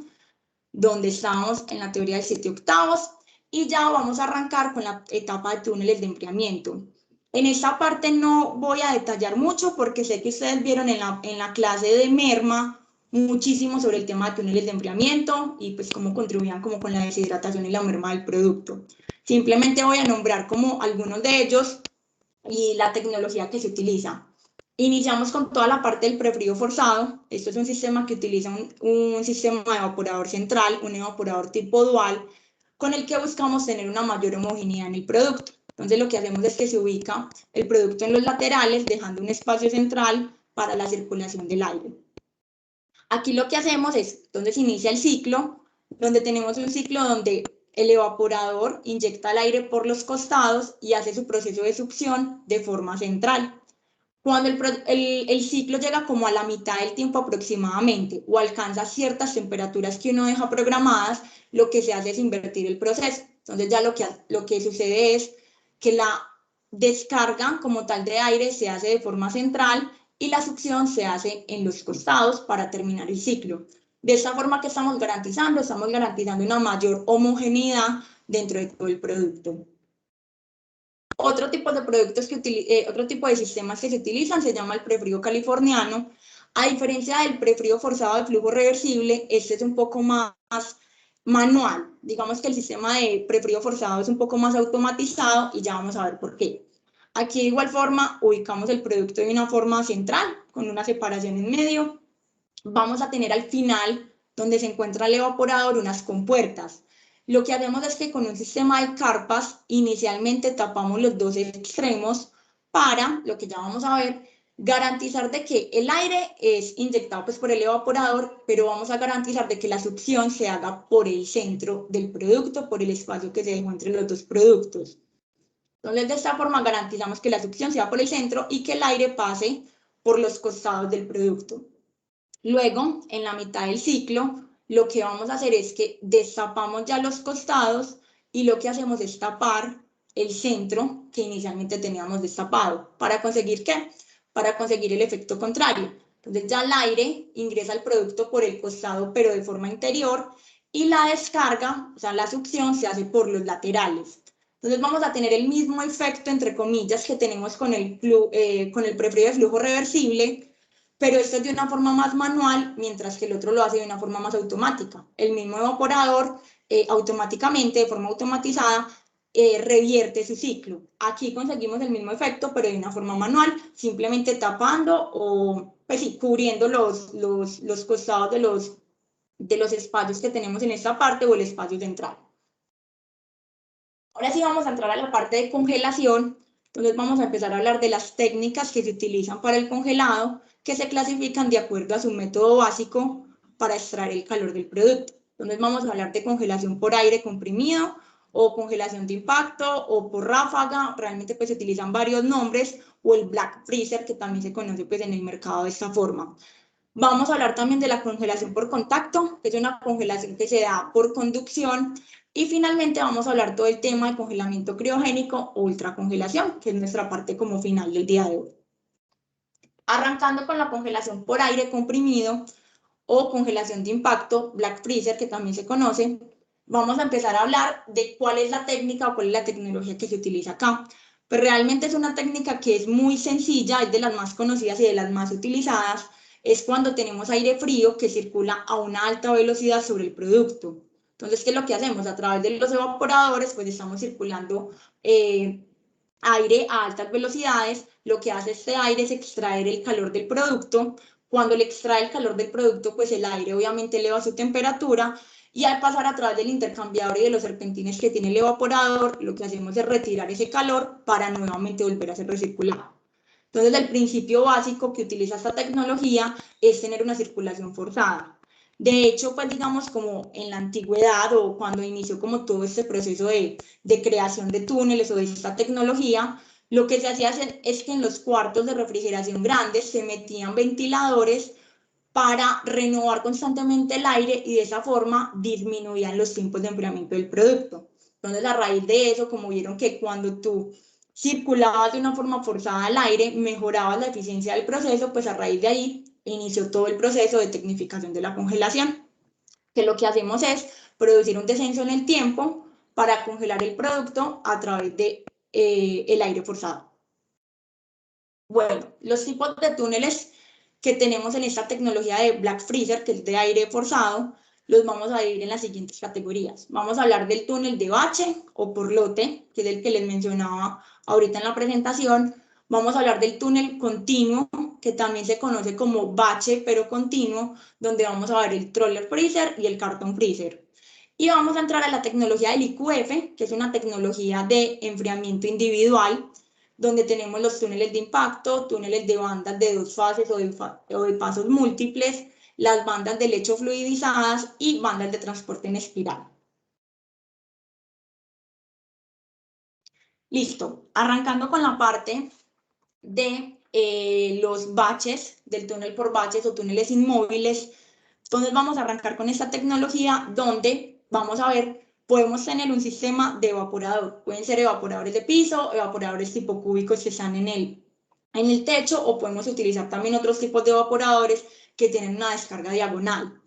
donde estamos en la teoría de 7/8 y ya vamos a arrancar con la etapa de túneles de enfriamiento. En esta parte no voy a detallar mucho porque sé que ustedes vieron en la clase de merma muchísimo sobre el tema de túneles de enfriamiento y pues cómo contribuían como con la deshidratación y la merma del producto. Simplemente voy a nombrar como algunos de ellos y la tecnología que se utiliza. Iniciamos con toda la parte del prefrío forzado. Esto es un sistema que utiliza un sistema de evaporador central, un evaporador tipo dual, con el que buscamos tener una mayor homogeneidad en el producto. Entonces lo que hacemos es que se ubica el producto en los laterales, dejando un espacio central para la circulación del aire. Aquí lo que hacemos es, entonces inicia el ciclo, donde tenemos un ciclo donde el evaporador inyecta el aire por los costados y hace su proceso de succión de forma central. Cuando el ciclo llega como a la mitad del tiempo aproximadamente o alcanza ciertas temperaturas que uno deja programadas, lo que se hace es invertir el proceso. Entonces ya lo que sucede es que la descarga como tal de aire se hace de forma central y la succión se hace en los costados para terminar el ciclo. De esta forma que estamos garantizando una mayor homogeneidad dentro de todo el producto. Otro tipo de productos otro tipo de sistemas que se utilizan se llama el prefrío californiano. A diferencia del prefrío forzado de flujo reversible, este es un poco más manual. Digamos que el sistema de prefrío forzado es un poco más automatizado y ya vamos a ver por qué. Aquí de igual forma ubicamos el producto de una forma central con una separación en medio. Vamos a tener al final, donde se encuentra el evaporador, unas compuertas. Lo que hacemos es que con un sistema de carpas inicialmente tapamos los dos extremos para, lo que ya vamos a ver, garantizar de que el aire es inyectado pues, por el evaporador, pero vamos a garantizar de que la succión se haga por el centro del producto, por el espacio que se dejó entre los dos productos. Entonces, de esta forma garantizamos que la succión sea por el centro y que el aire pase por los costados del producto. Luego, en la mitad del ciclo, lo que vamos a hacer es que destapamos ya los costados y lo que hacemos es tapar el centro que inicialmente teníamos destapado. ¿Para conseguir qué? Para conseguir el efecto contrario, Entonces ya el aire ingresa al producto por el costado, pero de forma interior, y la descarga, o sea, la succión se hace por los laterales. Entonces vamos a tener el mismo efecto, entre comillas, que tenemos con el preferido de flujo reversible, pero esto es de una forma más manual, mientras que el otro lo hace de una forma más automática. El mismo evaporador automáticamente, de forma automatizada, revierte su ciclo. Aquí conseguimos el mismo efecto, pero de una forma manual, simplemente tapando o pues sí, cubriendo los costados de los espacios que tenemos en esta parte o el espacio central. Ahora sí vamos a entrar a la parte de congelación. Entonces vamos a empezar a hablar de las técnicas que se utilizan para el congelado, que se clasifican de acuerdo a su método básico para extraer el calor del producto. Entonces vamos a hablar de congelación por aire comprimido o congelación de impacto o por ráfaga. Realmente pues se utilizan varios nombres, o el black freezer, que también se conoce pues en el mercado de esta forma. Vamos a hablar también de la congelación por contacto, que es una congelación que se da por conducción. Y finalmente vamos a hablar todo el tema de congelamiento criogénico o ultracongelación, que es nuestra parte como final del día de hoy. Arrancando con la congelación por aire comprimido o congelación de impacto, black freezer, que también se conoce, vamos a empezar a hablar de cuál es la técnica o cuál es la tecnología que se utiliza acá. Pero realmente es una técnica que es muy sencilla, es de las más conocidas y de las más utilizadas. Es cuando tenemos aire frío que circula a una alta velocidad sobre el producto. Entonces, ¿qué es lo que hacemos? A través de los evaporadores, pues estamos circulando aire a altas velocidades. Lo que hace este aire es extraer el calor del producto. Cuando le extrae el calor del producto, pues el aire obviamente eleva su temperatura, y al pasar a través del intercambiador y de los serpentines que tiene el evaporador, lo que hacemos es retirar ese calor para nuevamente volver a ser recirculado. Entonces, el principio básico que utiliza esta tecnología es tener una circulación forzada. De hecho, pues digamos como en la antigüedad o cuando inició como todo este proceso de creación de túneles o de esta tecnología, lo que se hacía es que en los cuartos de refrigeración grandes se metían ventiladores para renovar constantemente el aire, y de esa forma disminuían los tiempos de enfriamiento del producto. Entonces, a raíz de eso, como vieron que cuando tú circulabas de una forma forzada al aire, mejorabas la eficiencia del proceso, pues a raíz de ahí inició todo el proceso de tecnificación de la congelación, que lo que hacemos es producir un descenso en el tiempo para congelar el producto a través de el aire forzado. Bueno, los tipos de túneles que tenemos en esta tecnología de black freezer, que es de aire forzado, los vamos a dividir en las siguientes categorías. Vamos a hablar del túnel de bache o por lote, que es el que les mencionaba ahorita en la presentación. Vamos a hablar del túnel continuo, que también se conoce como bache pero continuo, donde vamos a ver el troller freezer y el carton freezer. Y vamos a entrar a la tecnología del IQF, que es una tecnología de enfriamiento individual, donde tenemos los túneles de impacto, túneles de bandas de dos fases o de pasos múltiples, las bandas de lecho fluidizadas y bandas de transporte en espiral. Listo, arrancando con la parte de los baches, del túnel por baches o túneles inmóviles. Entonces vamos a arrancar con esta tecnología donde vamos a ver, podemos tener un sistema de evaporador. Pueden ser evaporadores de piso, evaporadores tipo cúbicos que están en el techo, o podemos utilizar también otros tipos de evaporadores que tienen una descarga diagonal.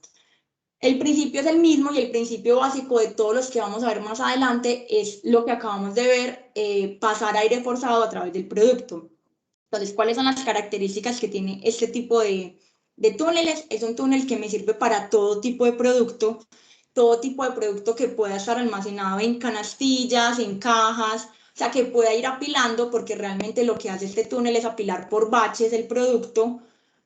El principio es el mismo, y el principio básico de todos los que vamos a ver más adelante es lo que acabamos de ver, pasar aire forzado a través del producto. Entonces, ¿cuáles son las características que tiene este tipo de túneles? Es un túnel que me sirve para todo tipo de producto que pueda estar almacenado en canastillas, en cajas, o sea, que pueda ir apilando, porque realmente lo que hace este túnel es apilar por baches el producto.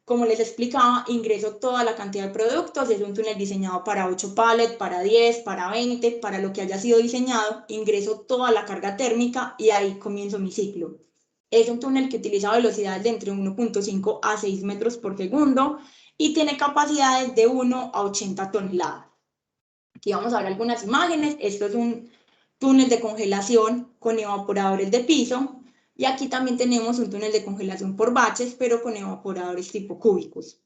Como les explicaba, ingreso toda la cantidad de productos, es un túnel diseñado para 8 pallets, para 10, para 20, para lo que haya sido diseñado, ingreso toda la carga térmica y ahí comienzo mi ciclo. Es un túnel que utiliza velocidades de entre 1.5 a 6 metros por segundo y tiene capacidades de 1 a 80 toneladas. Aquí vamos a ver algunas imágenes. Esto es un túnel de congelación con evaporadores de piso, y aquí también tenemos un túnel de congelación por baches, pero con evaporadores tipo cúbicos.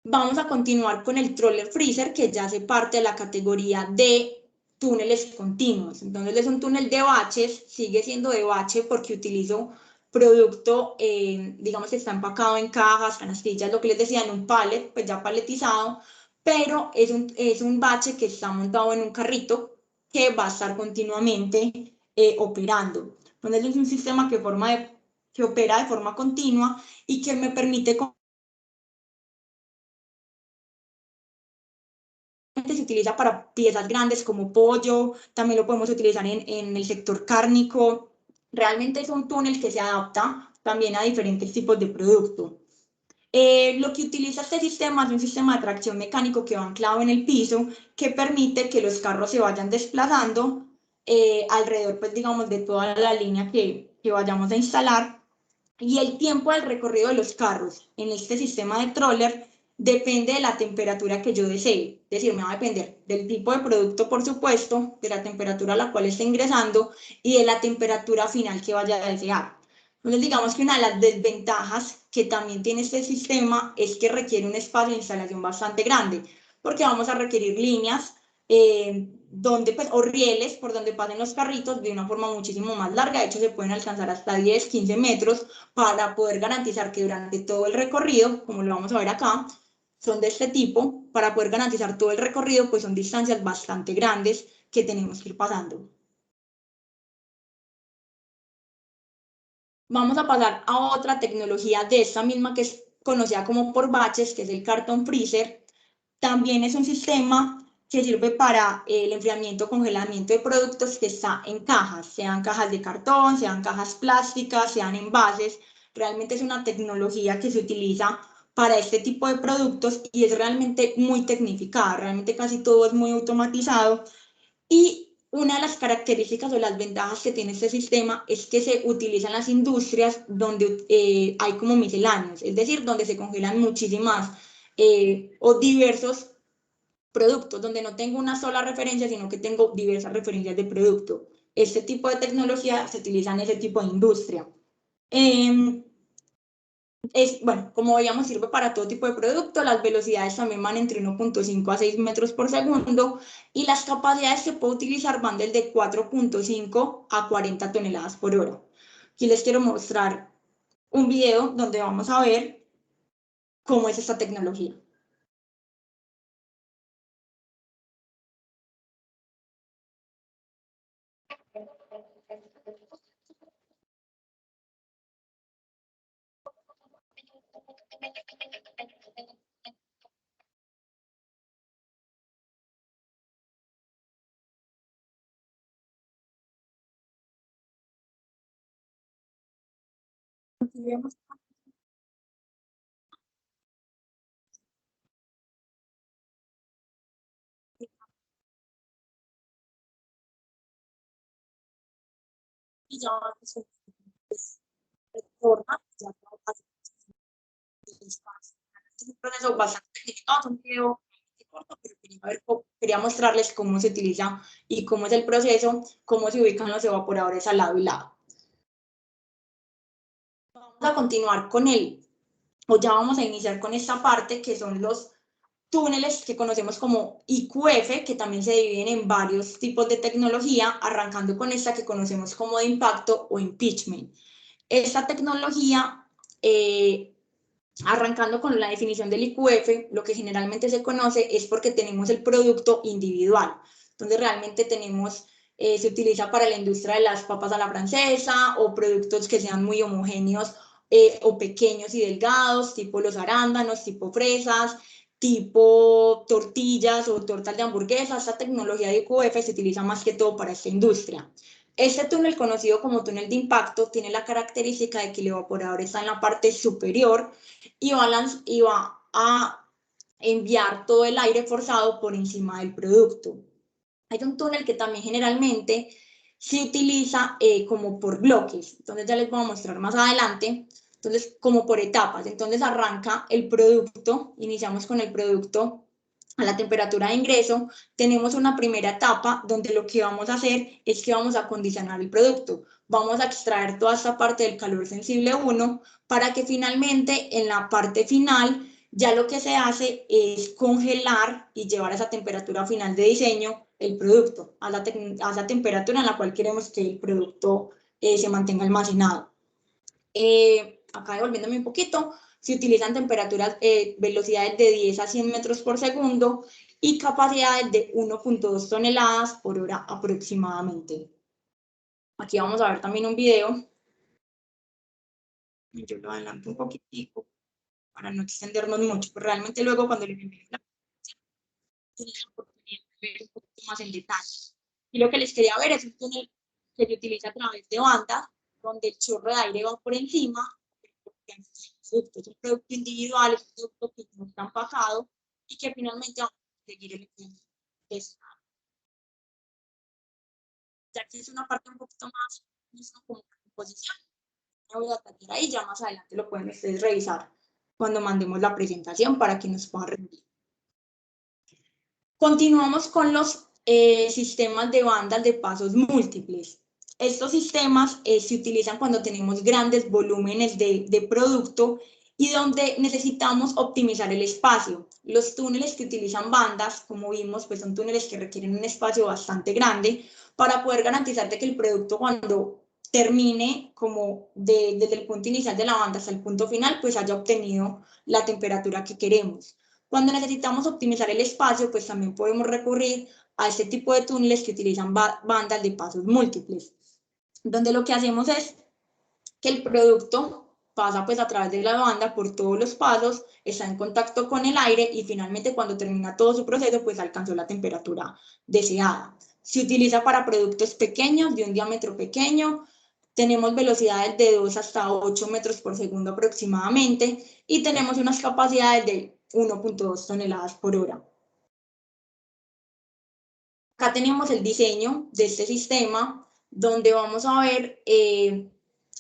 Vamos a continuar con el troller freezer, que ya hace parte de la categoría de túneles continuos. Entonces es un túnel de baches, sigue siendo de bache porque utilizo producto, digamos que está empacado en cajas, canastillas, lo que les decía, en un pallet, pues ya paletizado, pero es un bache que está montado en un carrito que va a estar continuamente operando. Entonces es un sistema que opera de forma continua y que me permite se utiliza para piezas grandes como pollo, también lo podemos utilizar en el sector cárnico. Realmente es un túnel que se adapta también a diferentes tipos de producto. Lo que utiliza este sistema es un sistema de tracción mecánico que va anclado en el piso, que permite que los carros se vayan desplazando alrededor, pues digamos, de toda la línea que vayamos a instalar. Y el tiempo del recorrido de los carros en este sistema de troller depende de la temperatura que yo desee. Es decir, me va a depender del tipo de producto, por supuesto, de la temperatura a la cual esté ingresando y de la temperatura final que vaya a desear. Entonces, digamos que una de las desventajas que también tiene este sistema es que requiere un espacio de instalación bastante grande, porque vamos a requerir líneas donde, pues, o rieles por donde pasen los carritos de una forma muchísimo más larga. De hecho, se pueden alcanzar hasta 10, 15 metros para poder garantizar que durante todo el recorrido, como lo vamos a ver acá, son de este tipo, para poder garantizar todo el recorrido, pues son distancias bastante grandes que tenemos que ir pasando. Vamos a pasar a otra tecnología de esta misma que es conocida como por baches, que es el carton freezer. También es un sistema que sirve para el enfriamiento, congelamiento de productos que está en cajas, sean cajas de cartón, sean cajas plásticas, sean envases. Realmente es una tecnología que se utiliza para este tipo de productos y es realmente muy tecnificada, realmente casi todo es muy automatizado y una de las características o las ventajas que tiene este sistema es que se utiliza en las industrias donde hay como misceláneos, es decir, donde se congelan muchísimas o diversos productos, donde no tengo una sola referencia, sino que tengo diversas referencias de producto. Este tipo de tecnología se utiliza en ese tipo de industria. Bueno, como veíamos, sirve para todo tipo de producto. Las velocidades también van entre 1.5 a 6 metros por segundo y las capacidades que puedo utilizar van desde 4.5 a 40 toneladas por hora. Aquí les quiero mostrar un video donde vamos a ver cómo es esta tecnología. Y ya forma, ya es un proceso bastante complicado, es un video corto, pero quería mostrarles cómo se utiliza y cómo es el proceso, cómo se ubican los evaporadores al lado y lado. Vamos a continuar con o ya vamos a iniciar con esta parte que son los túneles que conocemos como IQF, que también se dividen en varios tipos de tecnología, arrancando con esta que conocemos como de impacto o impeachment. Esta tecnología, arrancando con la definición del IQF, lo que generalmente se conoce es porque tenemos el producto individual. Entonces realmente tenemos, se utiliza para la industria de las papas a la francesa o productos que sean muy homogéneos o pequeños y delgados, tipo los arándanos, tipo fresas, tipo tortillas o tortas de hamburguesa. Esta tecnología de IQF se utiliza más que todo para esta industria. Este túnel, conocido como túnel de impacto, tiene la característica de que el evaporador está en la parte superior y va a enviar todo el aire forzado por encima del producto. Hay un túnel que también generalmente se utiliza como por bloques, entonces ya les voy a mostrar más adelante, entonces como por etapas, entonces arranca el producto, iniciamos con el producto a la temperatura de ingreso, tenemos una primera etapa donde lo que vamos a hacer es que vamos a condicionar el producto, vamos a extraer toda esta parte del calor sensible 1 para que finalmente en la parte final ya lo que se hace es congelar y llevar a esa temperatura final de diseño el producto, a esa temperatura en la cual queremos que el producto se mantenga almacenado. Acá devolviéndome un poquito, se utilizan temperaturas, velocidades de 10 a 100 metros por segundo y capacidades de 1.2 toneladas por hora aproximadamente. Aquí vamos a ver también un video. Yo lo adelanto un poquitico para no extendernos mucho, pero realmente luego cuando les envío la tienen la oportunidad de ver un poquito más en detalle. Y lo que les quería ver es un túnel que se utiliza a través de bandas, donde el chorro de aire va por encima. Es un producto individual, es un producto que no está empacado y que finalmente vamos a seguir el efecto. Ya que es una parte un poquito más como la composición, no voy a atacar ahí, ya más adelante lo pueden ustedes revisar cuando mandemos la presentación para que nos puedan rendir. Continuamos con los sistemas de bandas de pasos múltiples. Estos sistemas se utilizan cuando tenemos grandes volúmenes de producto y donde necesitamos optimizar el espacio. Los túneles que utilizan bandas, como vimos, pues son túneles que requieren un espacio bastante grande para poder garantizar de que el producto cuando termine como desde el punto inicial de la banda hasta el punto final, pues haya obtenido la temperatura que queremos. Cuando necesitamos optimizar el espacio, pues también podemos recurrir a este tipo de túneles que utilizan bandas de pasos múltiples, donde lo que hacemos es que el producto pasa pues a través de la banda por todos los pasos, está en contacto con el aire y finalmente cuando termina todo su proceso pues alcanzó la temperatura deseada. Se utiliza para productos pequeños, de un diámetro pequeño, tenemos velocidades de 2 hasta 8 metros por segundo aproximadamente y tenemos unas capacidades de 1.2 toneladas por hora. Acá tenemos el diseño de este sistema donde vamos a ver, este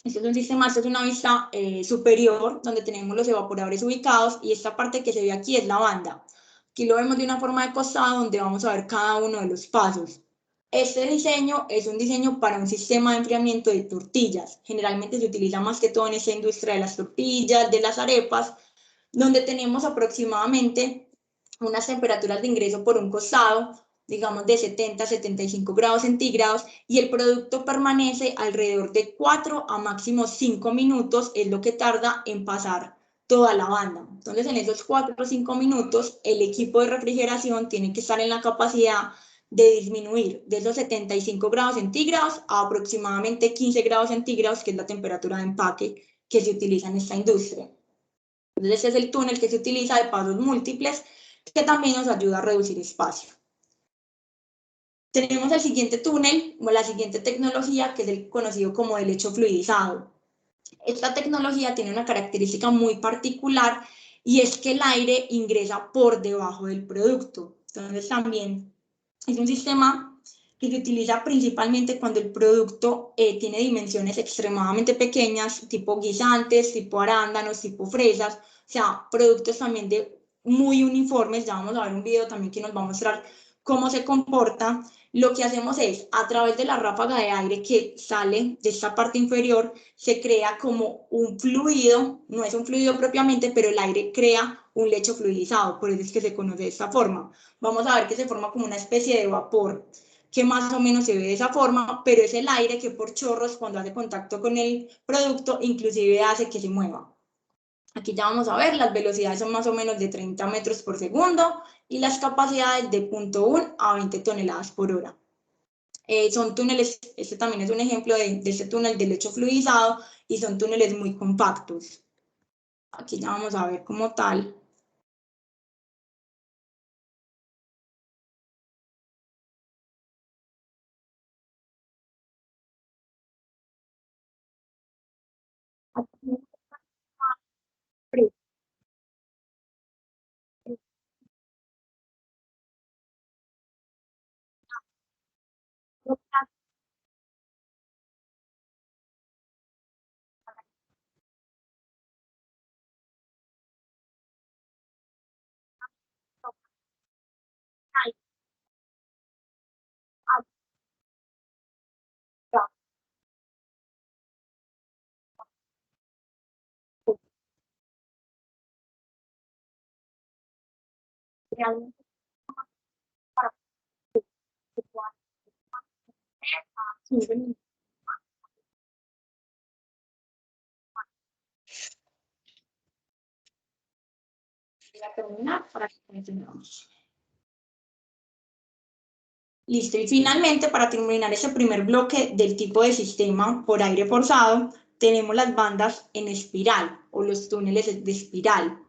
es un sistema, esta es una vista superior donde tenemos los evaporadores ubicados y esta parte que se ve aquí es la banda. Aquí lo vemos de una forma de costado donde vamos a ver cada uno de los pasos. Este diseño es un diseño para un sistema de enfriamiento de tortillas. Generalmente se utiliza más que todo en esta industria de las tortillas, de las arepas, donde tenemos aproximadamente unas temperaturas de ingreso por un costado, digamos de 70 a 75 grados centígrados, y el producto permanece alrededor de 4 a máximo 5 minutos, es lo que tarda en pasar toda la banda. Entonces, en esos 4 o 5 minutos, el equipo de refrigeración tiene que estar en la capacidad de disminuir de esos 75 grados centígrados a aproximadamente 15 grados centígrados, que es la temperatura de empaque que se utiliza en esta industria. Entonces, ese es el túnel que se utiliza de pasos múltiples, que también nos ayuda a reducir espacio. Tenemos el siguiente túnel, o la siguiente tecnología, que es el conocido como el lecho fluidizado. Esta tecnología tiene una característica muy particular y es que el aire ingresa por debajo del producto. Entonces, también es un sistema que se utiliza principalmente cuando el producto tiene dimensiones extremadamente pequeñas, tipo guisantes, tipo arándanos, tipo fresas, o sea, productos también de muy uniformes. Ya vamos a ver un video también que nos va a mostrar cómo se comporta. Lo que hacemos es, a través de la ráfaga de aire que sale de esta parte inferior, se crea como un fluido, no es un fluido propiamente, pero el aire crea un lecho fluidizado, por eso es que se conoce de esta forma. Vamos a ver que se forma como una especie de vapor que más o menos se ve de esa forma, pero es el aire que por chorros cuando hace contacto con el producto inclusive hace que se mueva. Aquí ya vamos a ver, las velocidades son más o menos de 30 metros por segundo y las capacidades de 0.1 a 20 toneladas por hora. Son túneles, este también es un ejemplo de este túnel de lecho fluidizado y son túneles muy compactos. Aquí ya vamos a ver como tal. terminar, para que continuemos. Listo, y finalmente para terminar ese primer bloque del tipo de sistema por aire forzado, tenemos las bandas en espiral o los túneles de espiral.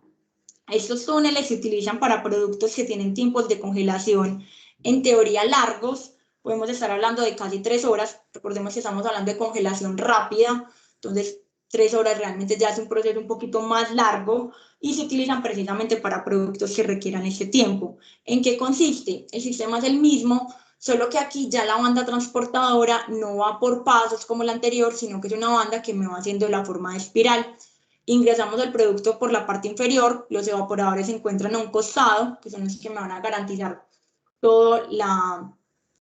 Estos túneles se utilizan para productos que tienen tiempos de congelación en teoría largos, podemos estar hablando de casi 3 horas, recordemos que estamos hablando de congelación rápida, entonces 3 horas realmente ya es un proceso un poquito más largo y se utilizan precisamente para productos que requieran ese tiempo. ¿En qué consiste? El sistema es el mismo, solo que aquí ya la banda transportadora no va por pasos como la anterior, sino que es una banda que me va haciendo la forma de espiral. Ingresamos el producto por la parte inferior, los evaporadores se encuentran a un costado, que son los que me van a garantizar todo,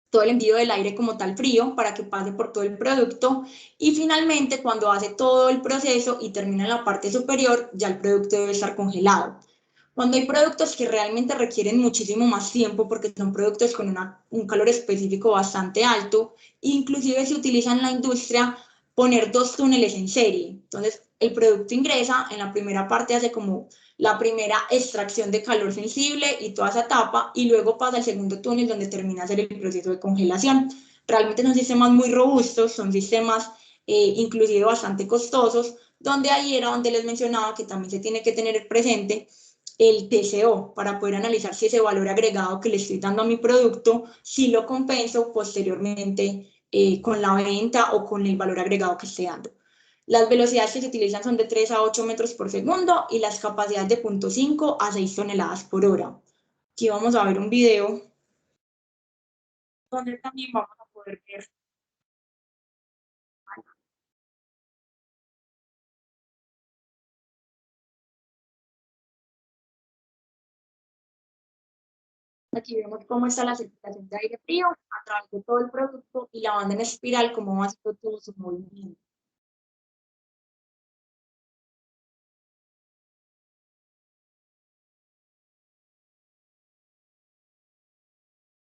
todo el envío del aire como tal frío para que pase por todo el producto, y finalmente cuando hace todo el proceso y termina en la parte superior, ya el producto debe estar congelado. Cuando hay productos que realmente requieren muchísimo más tiempo porque son productos con un calor específico bastante alto, inclusive se utiliza en la industria poner 2 túneles en serie. Entonces, el producto ingresa, en la primera parte hace como la primera extracción de calor sensible y toda esa etapa, y luego pasa al segundo túnel donde termina a hacer el proceso de congelación. Realmente son sistemas muy robustos, son sistemas inclusive bastante costosos, donde ahí era donde les mencionaba que también se tiene que tener presente el TCO para poder analizar si ese valor agregado que le estoy dando a mi producto, si lo compenso posteriormente con la venta o con el valor agregado que esté dando. Las velocidades que se utilizan son de 3 a 8 metros por segundo y las capacidades de 0.5 a 6 toneladas por hora. Aquí vamos a ver un video donde también vamos a poder ver. Aquí vemos cómo está la circulación de aire frío a través de todo el producto y la banda en espiral, cómo va haciendo todo su movimiento.